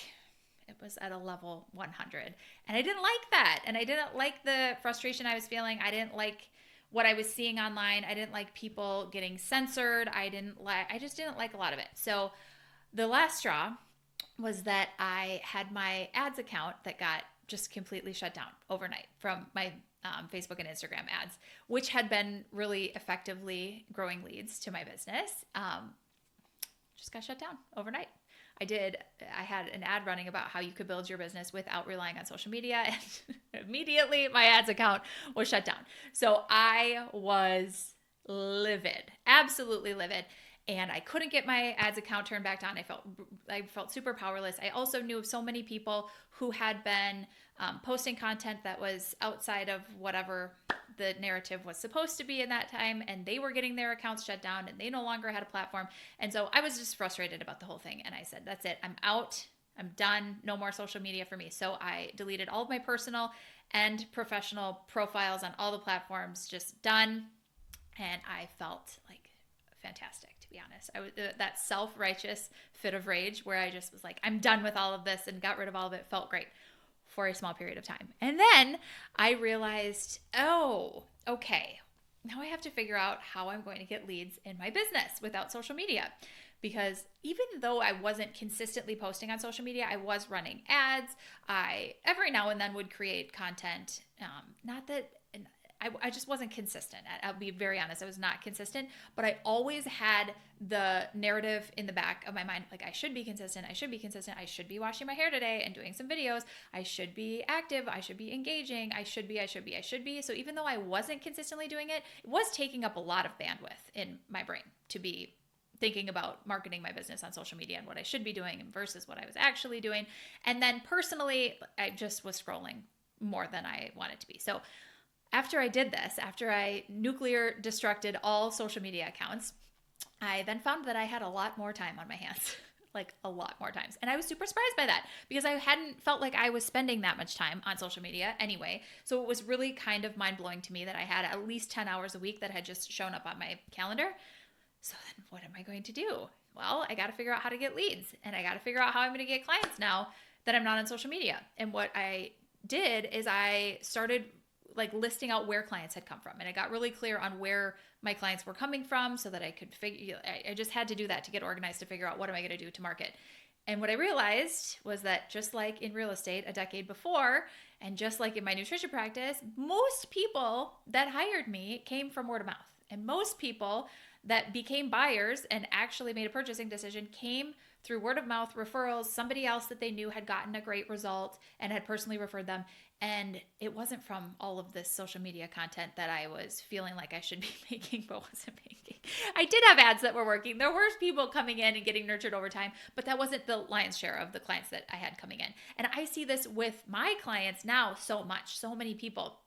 it was at a level 100. And I didn't like that. And I didn't like the frustration I was feeling. I didn't like what I was seeing online. I didn't like people getting censored. I just didn't like a lot of it. So the last straw was that I had my ads account that got just completely shut down overnight from my Facebook and Instagram ads, which had been really effectively growing leads to my business. Just got shut down overnight. I had an ad running about how you could build your business without relying on social media, and immediately my ads account was shut down. So I was livid, absolutely livid. And I couldn't get my ads account turned back on. I felt super powerless. I also knew of so many people who had been posting content that was outside of whatever the narrative was supposed to be in that time, and they were getting their accounts shut down, and they no longer had a platform. And so I was just frustrated about the whole thing. And I said, that's it. I'm out. I'm done. No more social media for me. So I deleted all of my personal and professional profiles on all the platforms, just done. And I felt like fantastic, to be honest. I was that self-righteous fit of rage where I just was like, I'm done with all of this, and got rid of all of it. Felt great for a small period of time. And then I realized, oh, okay, now I have to figure out how I'm going to get leads in my business without social media. Because even though I wasn't consistently posting on social media, I was running ads. I every now and then would create content. Not that I just wasn't consistent. I'll be very honest. I was not consistent, but I always had the narrative in the back of my mind, like I should be consistent. I should be consistent. I should be washing my hair today and doing some videos. I should be active. I should be engaging. I should be. So even though I wasn't consistently doing it, it was taking up a lot of bandwidth in my brain to be thinking about marketing my business on social media and what I should be doing versus what I was actually doing. And then personally, I just was scrolling more than I wanted to be. So after I did this, after I nuclear destructed all social media accounts, I then found that I had a lot more time on my hands, like a lot more times. And I was super surprised by that because I hadn't felt like I was spending that much time on social media anyway. So it was really kind of mind-blowing to me that I had at least 10 hours a week that had just shown up on my calendar. So then what am I going to do? Well, I got to figure out how to get leads, and I got to figure out how I'm going to get clients now that I'm not on social media. And what I did is I started like listing out where clients had come from. And I got really clear on where my clients were coming from so that I could I just had to do that to get organized, to figure out what am I going to do to market. And what I realized was that just like in real estate a decade before, and just like in my nutrition practice, most people that hired me came from word of mouth. And most people that became buyers and actually made a purchasing decision came through word of mouth referrals, somebody else that they knew had gotten a great result and had personally referred them. And it wasn't from all of this social media content that I was feeling like I should be making, but wasn't making. I did have ads that were working. There were people coming in and getting nurtured over time, but that wasn't the lion's share of the clients that I had coming in. And I see this with my clients now so much, so many people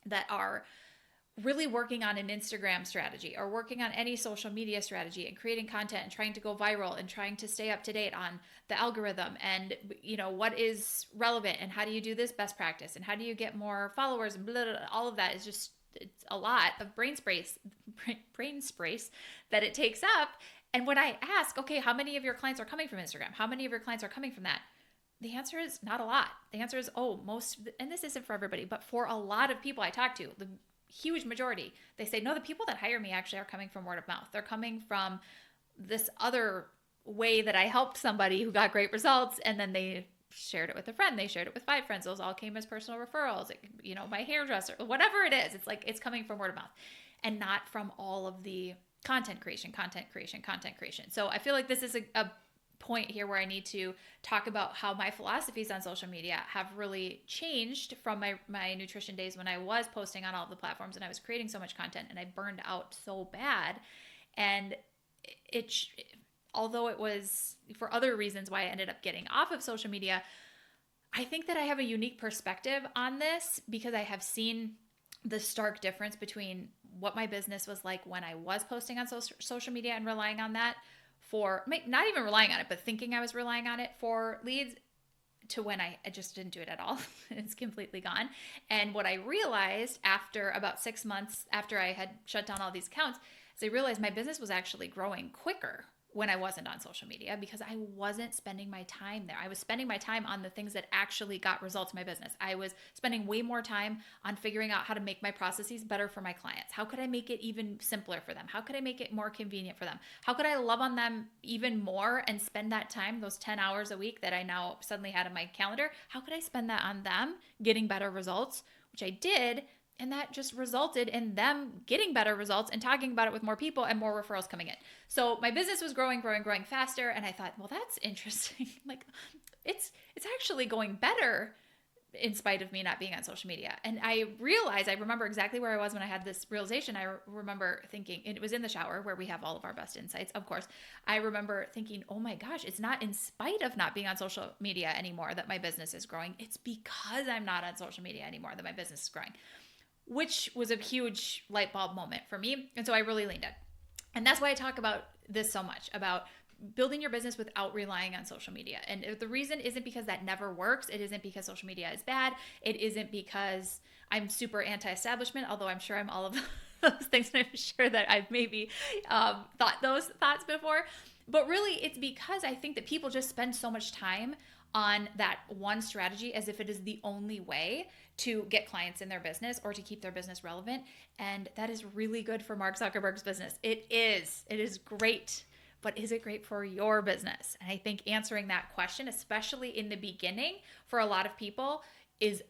that are really working on an Instagram strategy or working on any social media strategy and creating content and trying to go viral and trying to stay up to date on the algorithm and, you know, what is relevant and how do you do this best practice and how do you get more followers and blah, blah, blah. All of that is just, it's a lot of brain space that it takes up. And when I ask, okay, how many of your clients are coming from Instagram? How many of your clients are coming from that? The answer is not a lot. The answer is, most, and this isn't for everybody, but for a lot of people I talk to, the huge majority, they say, no, the people that hire me actually are coming from word of mouth. They're coming from this other way that I helped somebody who got great results, and then they shared it with a friend. They shared it with 5 friends. Those all came as personal referrals. You know, my hairdresser, whatever it is, it's like it's coming from word of mouth and not from all of the content creation. So I feel like this is a point here where I need to talk about how my philosophies on social media have really changed from my nutrition days when I was posting on all of the platforms and I was creating so much content and I burned out so bad. And although it was for other reasons why I ended up getting off of social media, I think that I have a unique perspective on this because I have seen the stark difference between what my business was like when I was posting on social media and relying on that for, not even relying on it, but thinking I was relying on it for leads, to when I just didn't do it at all. It's completely gone. And what I realized after about 6 months after I had shut down all these accounts is I realized my business was actually growing quicker when I wasn't on social media because I wasn't spending my time there. I was spending my time on the things that actually got results in my business. I was spending way more time on figuring out how to make my processes better for my clients. How could I make it even simpler for them? How could I make it more convenient for them? How could I love on them even more and spend that time, those 10 hours a week that I now suddenly had in my calendar? How could I spend that on them getting better results, which I did. And that just resulted in them getting better results and talking about it with more people and more referrals coming in. So my business was growing faster. And I thought, well, that's interesting. Like it's actually going better in spite of me not being on social media. And I remember exactly where I was when I had this realization. I remember thinking, and it was in the shower where we have all of our best insights, of course. I remember thinking, oh my gosh, it's not in spite of not being on social media anymore that my business is growing. It's because I'm not on social media anymore that my business is growing, which was a huge light bulb moment for me. And so I really leaned in. And that's why I talk about this so much, about building your business without relying on social media. And the reason isn't because that never works. It isn't because social media is bad. It isn't because I'm super anti-establishment, although I'm sure I'm all of those things. And I'm sure that I've maybe thought those thoughts before. But really, it's because I think that people just spend so much time on that one strategy as if it is the only way to get clients in their business or to keep their business relevant. And that is really good for Mark Zuckerberg's business. It is great, but is it great for your business? And I think answering that question, especially in the beginning for a lot of people, is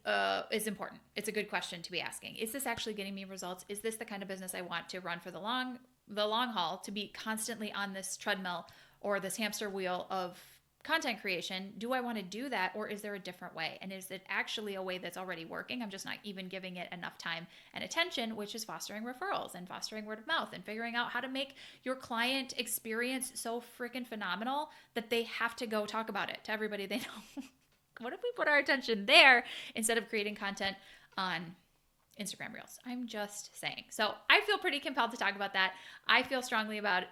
important. It's a good question to be asking. Is this actually getting me results? Is this the kind of business I want to run for the long haul, to be constantly on this treadmill or this hamster wheel of content creation? Do I want to do that, or is there a different way? And is it actually a way that's already working? I'm just not even giving it enough time and attention, which is fostering referrals and fostering word of mouth and figuring out how to make your client experience so freaking phenomenal that they have to go talk about it to everybody they know. What if we put our attention there instead of creating content on Instagram Reels? I'm just saying. So I feel pretty compelled to talk about that. I feel strongly about,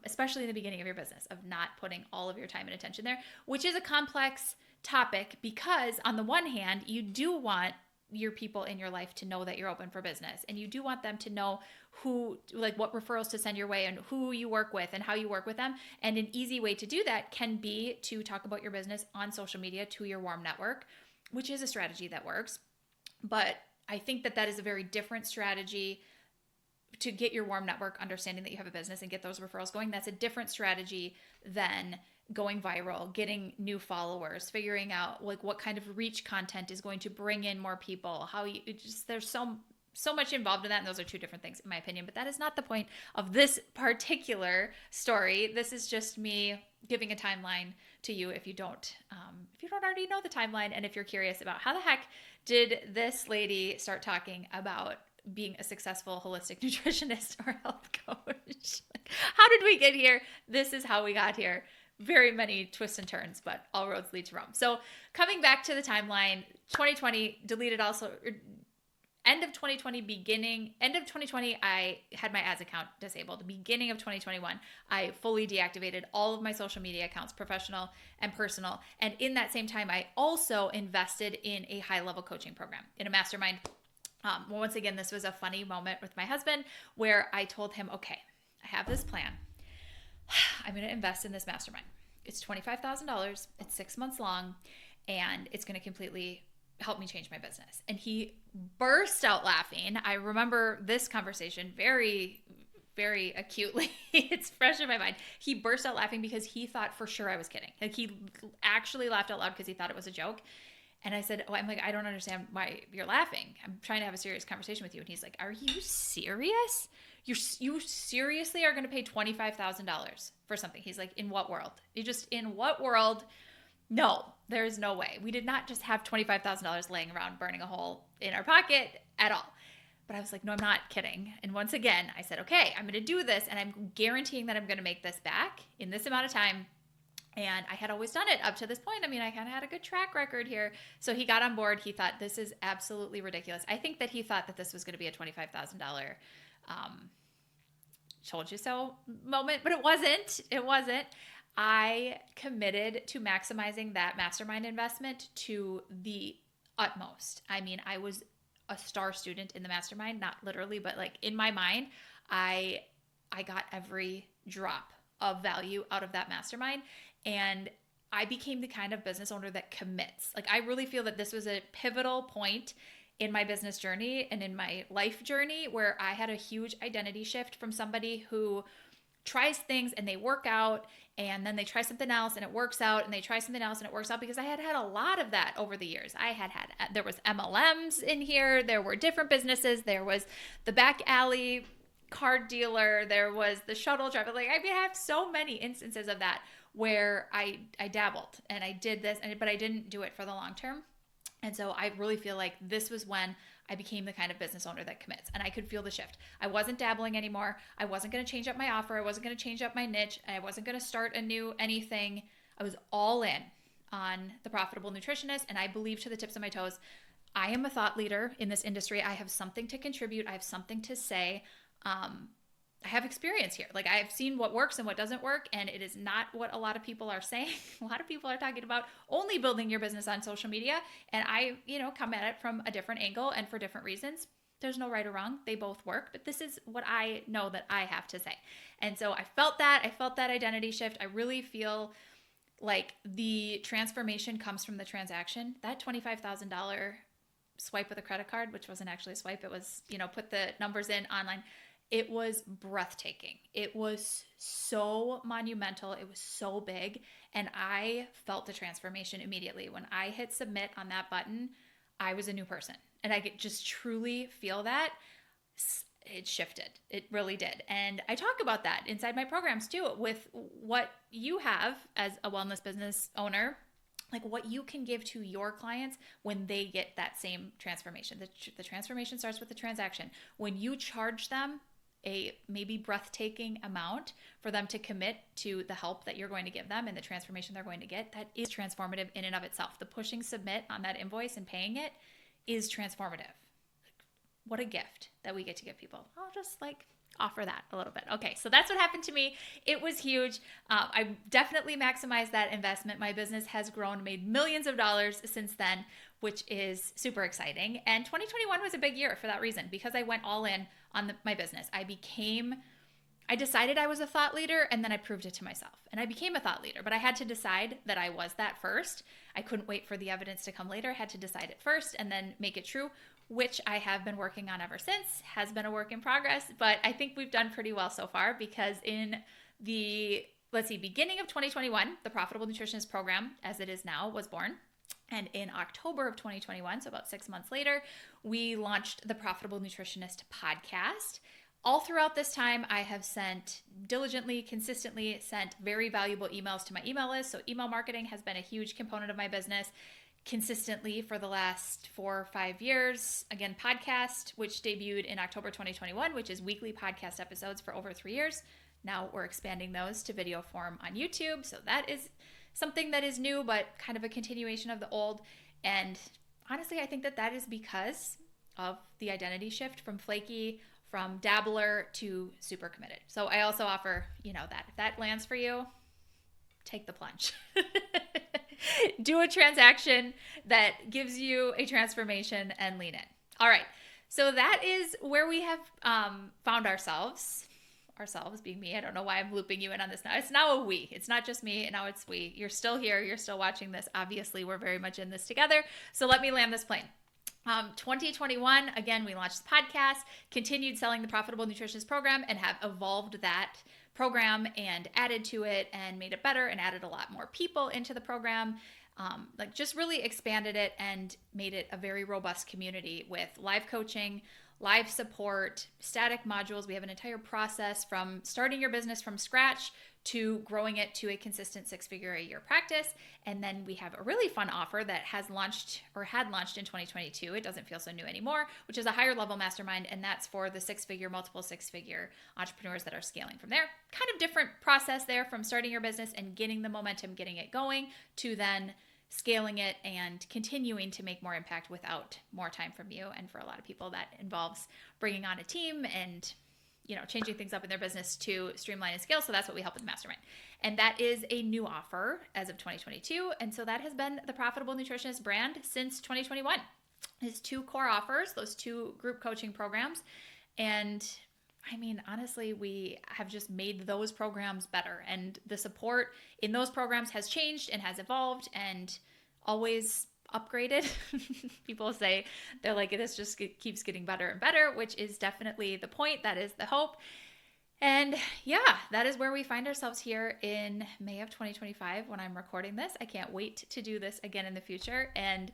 especially in the beginning of your business, of not putting all of your time and attention there, which is a complex topic because on the one hand, you do want your people in your life to know that you're open for business. And you do want them to know what referrals to send your way and who you work with and how you work with them. And an easy way to do that can be to talk about your business on social media to your warm network, which is a strategy that works. But I think that is a very different strategy to get your warm network understanding that you have a business and get those referrals going. That's a different strategy than going viral, getting new followers, figuring out what kind of reach content is going to bring in more people. There's so much involved in that, and those are two different things in my opinion. But that is not the point of this particular story. This is just me giving a timeline to you if you don't already know the timeline, and if you're curious about how the heck did this lady start talking about being a successful holistic nutritionist or health coach. How did we get here? This is how we got here. Very many twists and turns, but all roads lead to Rome. So coming back to the timeline, 2020 deleted also. End of 2020, I had my ads account disabled. Beginning of 2021, I fully deactivated all of my social media accounts, professional and personal. And in that same time, I also invested in a high-level coaching program, in a mastermind. Once again, this was a funny moment with my husband where I told him, okay, I have this plan. I'm going to invest in this mastermind. It's $25,000. It's 6 months long, and it's going to completely help me change my business. And he burst out laughing. I remember this conversation very, very acutely. It's fresh in my mind. He burst out laughing because he thought for sure I was kidding. He actually laughed out loud because he thought it was a joke. And I said, I don't understand why you're laughing. I'm trying to have a serious conversation with you. And he's like, are you serious? You seriously are going to pay $25,000 for something? He's like, in what world? In what world? No, there's no way. We did not just have $25,000 laying around burning a hole in our pocket at all. But I was like, no, I'm not kidding. And once again, I said, okay, I'm going to do this, and I'm guaranteeing that I'm going to make this back in this amount of time. And I had always done it up to this point. I mean, I kind of had a good track record here. So he got on board. He thought, this is absolutely ridiculous. I think that he thought that this was going to be a $25,000 told you so moment, but it wasn't. It wasn't. I committed to maximizing that mastermind investment to the utmost. I mean, I was a star student in the mastermind, not literally, but like in my mind, I got every drop of value out of that mastermind, and I became the kind of business owner that commits. Like, I really feel that this was a pivotal point in my business journey and in my life journey where I had a huge identity shift from somebody who tries things and they work out, and then they try something else and it works out, and they try something else and it works out, because I had a lot of that over the years. There was MLMs in here, there were different businesses, there was the back alley card dealer, there was the shuttle driver. Like, I mean, I have so many instances of that where I dabbled and I did this, but I didn't do it for the long term. And so I really feel like this was when I became the kind of business owner that commits, and I could feel the shift. I wasn't dabbling anymore. I wasn't going to change up my offer. I wasn't going to change up my niche. I wasn't going to start a new anything. I was all in on the Profitable Nutritionist, and I believe to the tips of my toes, I am a thought leader in this industry. I have something to contribute. I have something to say. I have experience here. Like, I have seen what works and what doesn't work, and it is not what a lot of people are saying. A lot of people are talking about only building your business on social media, and I, come at it from a different angle and for different reasons. There's no right or wrong. They both work, but this is what I know that I have to say. And so I felt that identity shift. I really feel like the transformation comes from the transaction. That $25,000 swipe with a credit card, which wasn't actually a swipe, it was, put the numbers in online. It was breathtaking. It was so monumental. It was so big. And I felt the transformation immediately. When I hit submit on that button, I was a new person. And I could just truly feel that. It shifted. It really did. And I talk about that inside my programs too, with what you have as a wellness business owner, like what you can give to your clients when they get that same transformation. The transformation starts with the transaction. When you charge them a maybe breathtaking amount for them to commit to the help that you're going to give them and the transformation they're going to get, that is transformative in and of itself. The pushing submit on that invoice and paying it is transformative. What a gift that we get to give people. I'll just offer that a little bit. Okay, so that's what happened to me. It was huge. I definitely maximized that investment. My business has grown, made millions of dollars since then, which is super exciting. And 2021 was a big year for that reason, because I went all in on my business. I decided I was a thought leader, and then I proved it to myself. And I became a thought leader, but I had to decide that I was that first. I couldn't wait for the evidence to come later. I had to decide it first and then make it true, which I have been working on ever since. Has been a work in progress, but I think we've done pretty well so far, because in the, beginning of 2021, the Profitable Nutritionist program, as it is now, was born. And in October of 2021, so about 6 months later, we launched the Profitable Nutritionist Podcast. All throughout this time, I have consistently sent very valuable emails to my email list. So email marketing has been a huge component of my business consistently for the last 4 or 5 years. Again, podcast, which debuted in October 2021, which is weekly podcast episodes for over 3 years. Now we're expanding those to video form on YouTube. So that is something that is new, but kind of a continuation of the old. And honestly, I think that is because of the identity shift from flaky, from dabbler to super committed. So I also offer, that if that lands for you, take the plunge. Do a transaction that gives you a transformation and lean in. All right. So that is where we have found ourselves being me. I don't know why I'm looping you in on this now. It's now a we. It's not just me. Now it's we. You're still here. You're still watching this. Obviously, we're very much in this together. So let me land this plane. 2021, again, we launched the podcast, continued selling the Profitable Nutritionist program, and have evolved that program and added to it and made it better and added a lot more people into the program. Just really expanded it and made it a very robust community with live coaching, live support, static modules. We have an entire process from starting your business from scratch to growing it to a consistent 6-figure a year practice. And then we have a really fun offer that had launched in 2022. It doesn't feel so new anymore, which is a higher level mastermind. And that's for the multiple 6-figure entrepreneurs that are scaling from there. Kind of different process there from starting your business and getting the momentum, getting it going, to then scaling it and continuing to make more impact without more time from you. And for a lot of people, that involves bringing on a team and changing things up in their business to streamline and scale. So that's what we help with the mastermind. And that is a new offer as of 2022. And so that has been the Profitable Nutritionist brand since 2021. It's 2 core offers, those 2 group coaching programs. And I mean, honestly, we have just made those programs better. And the support in those programs has changed and has evolved and always upgraded. People say they're like, this just keeps getting better and better, which is definitely the point. That is the hope. And yeah, that is where we find ourselves here in May of 2025 when I'm recording this. I can't wait to do this again in the future and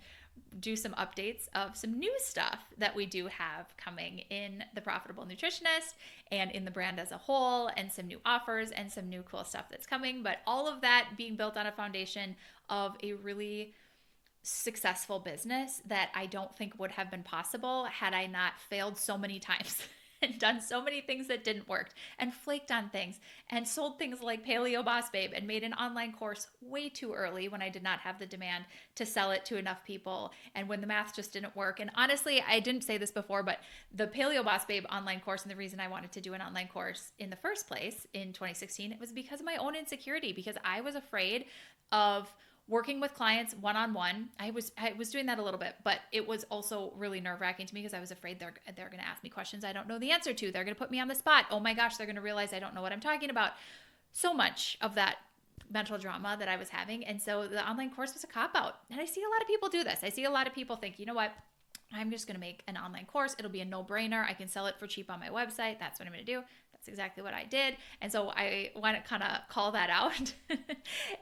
do some updates of some new stuff that we do have coming in the Profitable Nutritionist and in the brand as a whole, and some new offers and some new cool stuff that's coming. But all of that being built on a foundation of a really successful business that I don't think would have been possible had I not failed so many times and done so many things that didn't work and flaked on things and sold things like Paleo Boss Babe and made an online course way too early when I did not have the demand to sell it to enough people and when the math just didn't work. And honestly, I didn't say this before, but the Paleo Boss Babe online course, and the reason I wanted to do an online course in the first place in 2016, it was because of my own insecurity, because I was afraid of working with clients one-on-one. I was doing that a little bit, but it was also really nerve-wracking to me because I was afraid they're going to ask me questions I don't know the answer to. They're going to put me on the spot. Oh my gosh, they're going to realize I don't know what I'm talking about. So much of that mental drama that I was having. And so the online course was a cop-out. And I see a lot of people do this. I see a lot of people think, you know what? I'm just going to make an online course. It'll be a no-brainer. I can sell it for cheap on my website. That's what I'm going to do. That's exactly what I did. And so I want to kind of call that out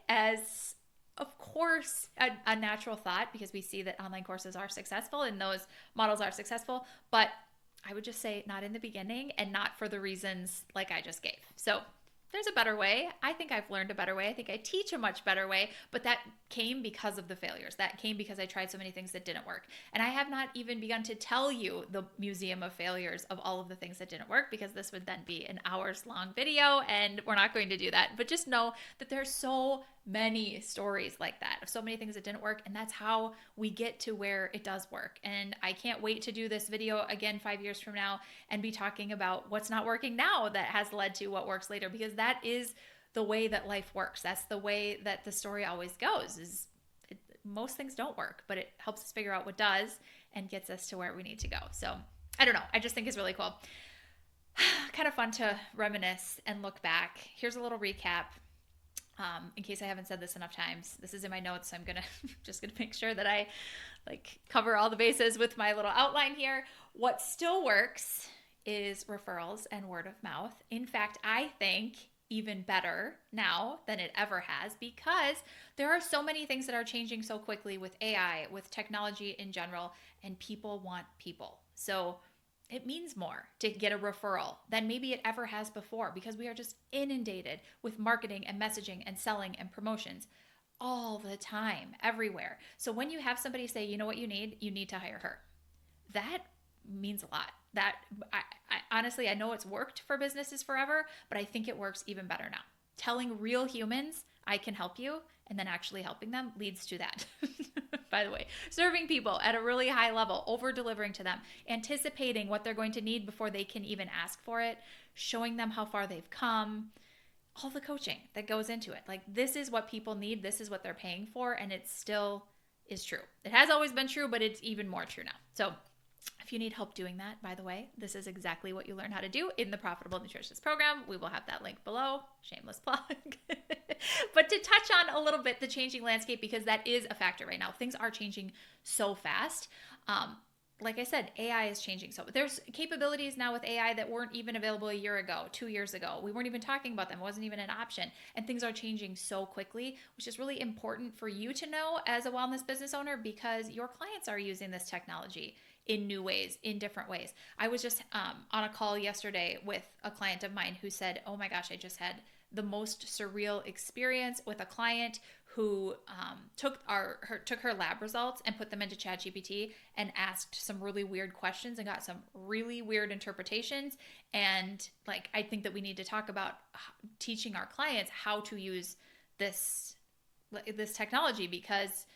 as, of course, a natural thought, because we see that online courses are successful and those models are successful. But I would just say not in the beginning and not for the reasons like I just gave. So there's a better way. I think I've learned a better way. I think I teach a much better way, but that came because of the failures. That came because I tried so many things that didn't work. And I have not even begun to tell you the museum of failures of all of the things that didn't work, because this would then be an hours-long video, and we're not going to do that. But just know that there's so many stories like that of so many things that didn't work, and that's how we get to where it does work. And I can't wait to do this video again 5 years from now and be talking about what's not working now that has led to what works later, because that is the way that life works. That's the way that the story always goes. Most things don't work, but it helps us figure out what does and gets us to where we need to go. So I don't know. I just think it's really cool. Kind of fun to reminisce and look back. Here's a little recap. In case I haven't said this enough times, this is in my notes. So I'm just gonna make sure that I cover all the bases with my little outline here. What still works is referrals and word of mouth. In fact, I think even better now than it ever has, because there are so many things that are changing so quickly with AI, with technology in general, and people want people. So it means more to get a referral than maybe it ever has before, because we are just inundated with marketing and messaging and selling and promotions all the time, everywhere. So when you have somebody say, you know what you need to hire her, that means a lot. That I honestly, I know it's worked for businesses forever, but I think it works even better now. Telling real humans, I can help you, and then actually helping them leads to that. By the way, serving people at a really high level, over-delivering to them, anticipating what they're going to need before they can even ask for it, showing them how far they've come, all the coaching that goes into it. Like, this is what people need. This is what they're paying for, and it still is true. It has always been true, but it's even more true now. So if you need help doing that, by the way, this is exactly what you learn how to do in the Profitable Nutritionist program. We will have that link below. Shameless plug. But to touch on a little bit the changing landscape, because that is a factor right now. Things are changing so fast. Like I said, AI is changing. So there's capabilities now with AI that weren't even available a year ago, 2 years ago. We weren't even talking about them. It wasn't even an option. And things are changing so quickly, which is really important for you to know as a wellness business owner, because your clients are using this technology in new ways, in different ways. I was just on a call yesterday with a client of mine who said, oh my gosh, I just had the most surreal experience with a client who took her lab results and put them into ChatGPT and asked some really weird questions and got some really weird interpretations. And I think that we need to talk about teaching our clients how to use this technology, because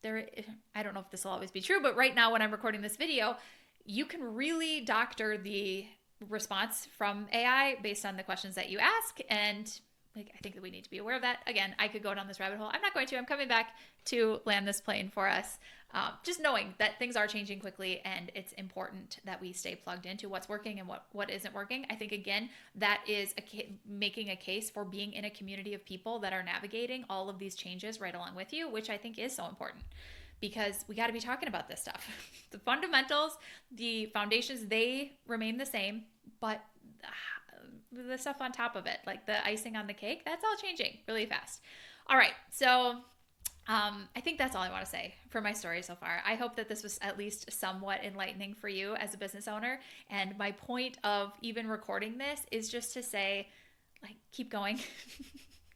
I don't know if this will always be true, but right now when I'm recording this video, you can really doctor the response from AI based on the questions that you ask. And like, I think that we need to be aware of that. Again, I could go down this rabbit hole. I'm not going to. I'm coming back to land this plane for us. Just knowing that things are changing quickly, and it's important that we stay plugged into what's working and what isn't working. I think, again, that is making a case for being in a community of people that are navigating all of these changes right along with you, which I think is so important, because we got to be talking about this stuff. The fundamentals, the foundations, they remain the same, but the stuff on top of it, like the icing on the cake, that's all changing really fast. All right, so I think that's all I want to say for my story so far. I hope that this was at least somewhat enlightening for you as a business owner. And my point of even recording this is just to say, like, keep going.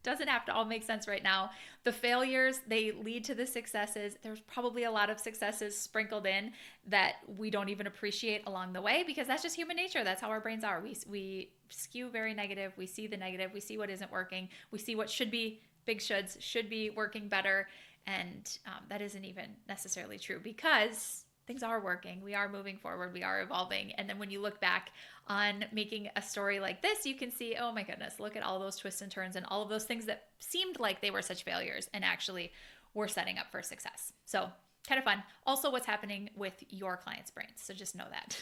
Doesn't have to all make sense right now. The failures, they lead to the successes. There's probably a lot of successes sprinkled in that we don't even appreciate along the way, because that's just human nature. That's how our brains are. We skew very negative. We see the negative. We see what isn't working. We see what should be, big shoulds, should be working better. And that isn't even necessarily true, because things are working. We are moving forward. We are evolving. And then when you look back on making a story like this, you can see, oh my goodness, look at all those twists and turns and all of those things that seemed like they were such failures and actually were setting up for success. So kind of fun. Also, what's happening with your clients' brains. So just know that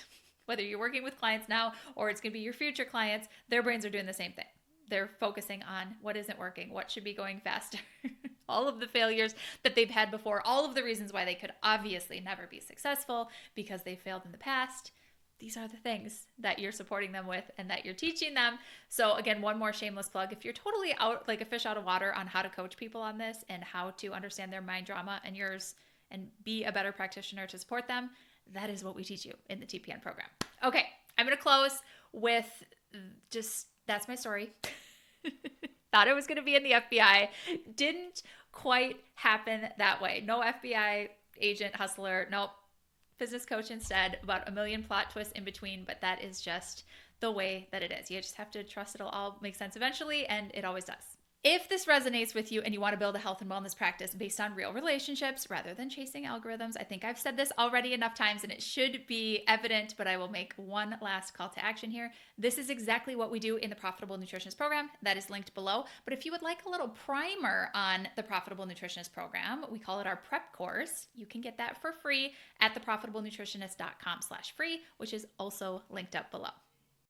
whether you're working with clients now or it's going to be your future clients, their brains are doing the same thing. They're focusing on what isn't working, what should be going faster, all of the failures that they've had before, all of the reasons why they could obviously never be successful because they failed in the past. These are the things that you're supporting them with and that you're teaching them. So again, one more shameless plug. If you're totally out, like a fish out of water on how to coach people on this and how to understand their mind drama and yours and be a better practitioner to support them, that is what we teach you in the TPN program. Okay, I'm going to close with just, that's my story. Thought it was going to be in the FBI. Didn't quite happen that way. No FBI agent, hustler. Nope. Business coach instead. About a million plot twists in between, but that is just the way that it is. You just have to trust it'll all make sense eventually, and it always does. If this resonates with you and you want to build a health and wellness practice based on real relationships rather than chasing algorithms, I think I've said this already enough times and it should be evident, but I will make one last call to action here. This is exactly what we do in the Profitable Nutritionist program. That is linked below. But if you would like a little primer on the Profitable Nutritionist program, we call it our prep course. You can get that for free at theprofitablenutritionist.com/free, which is also linked up below.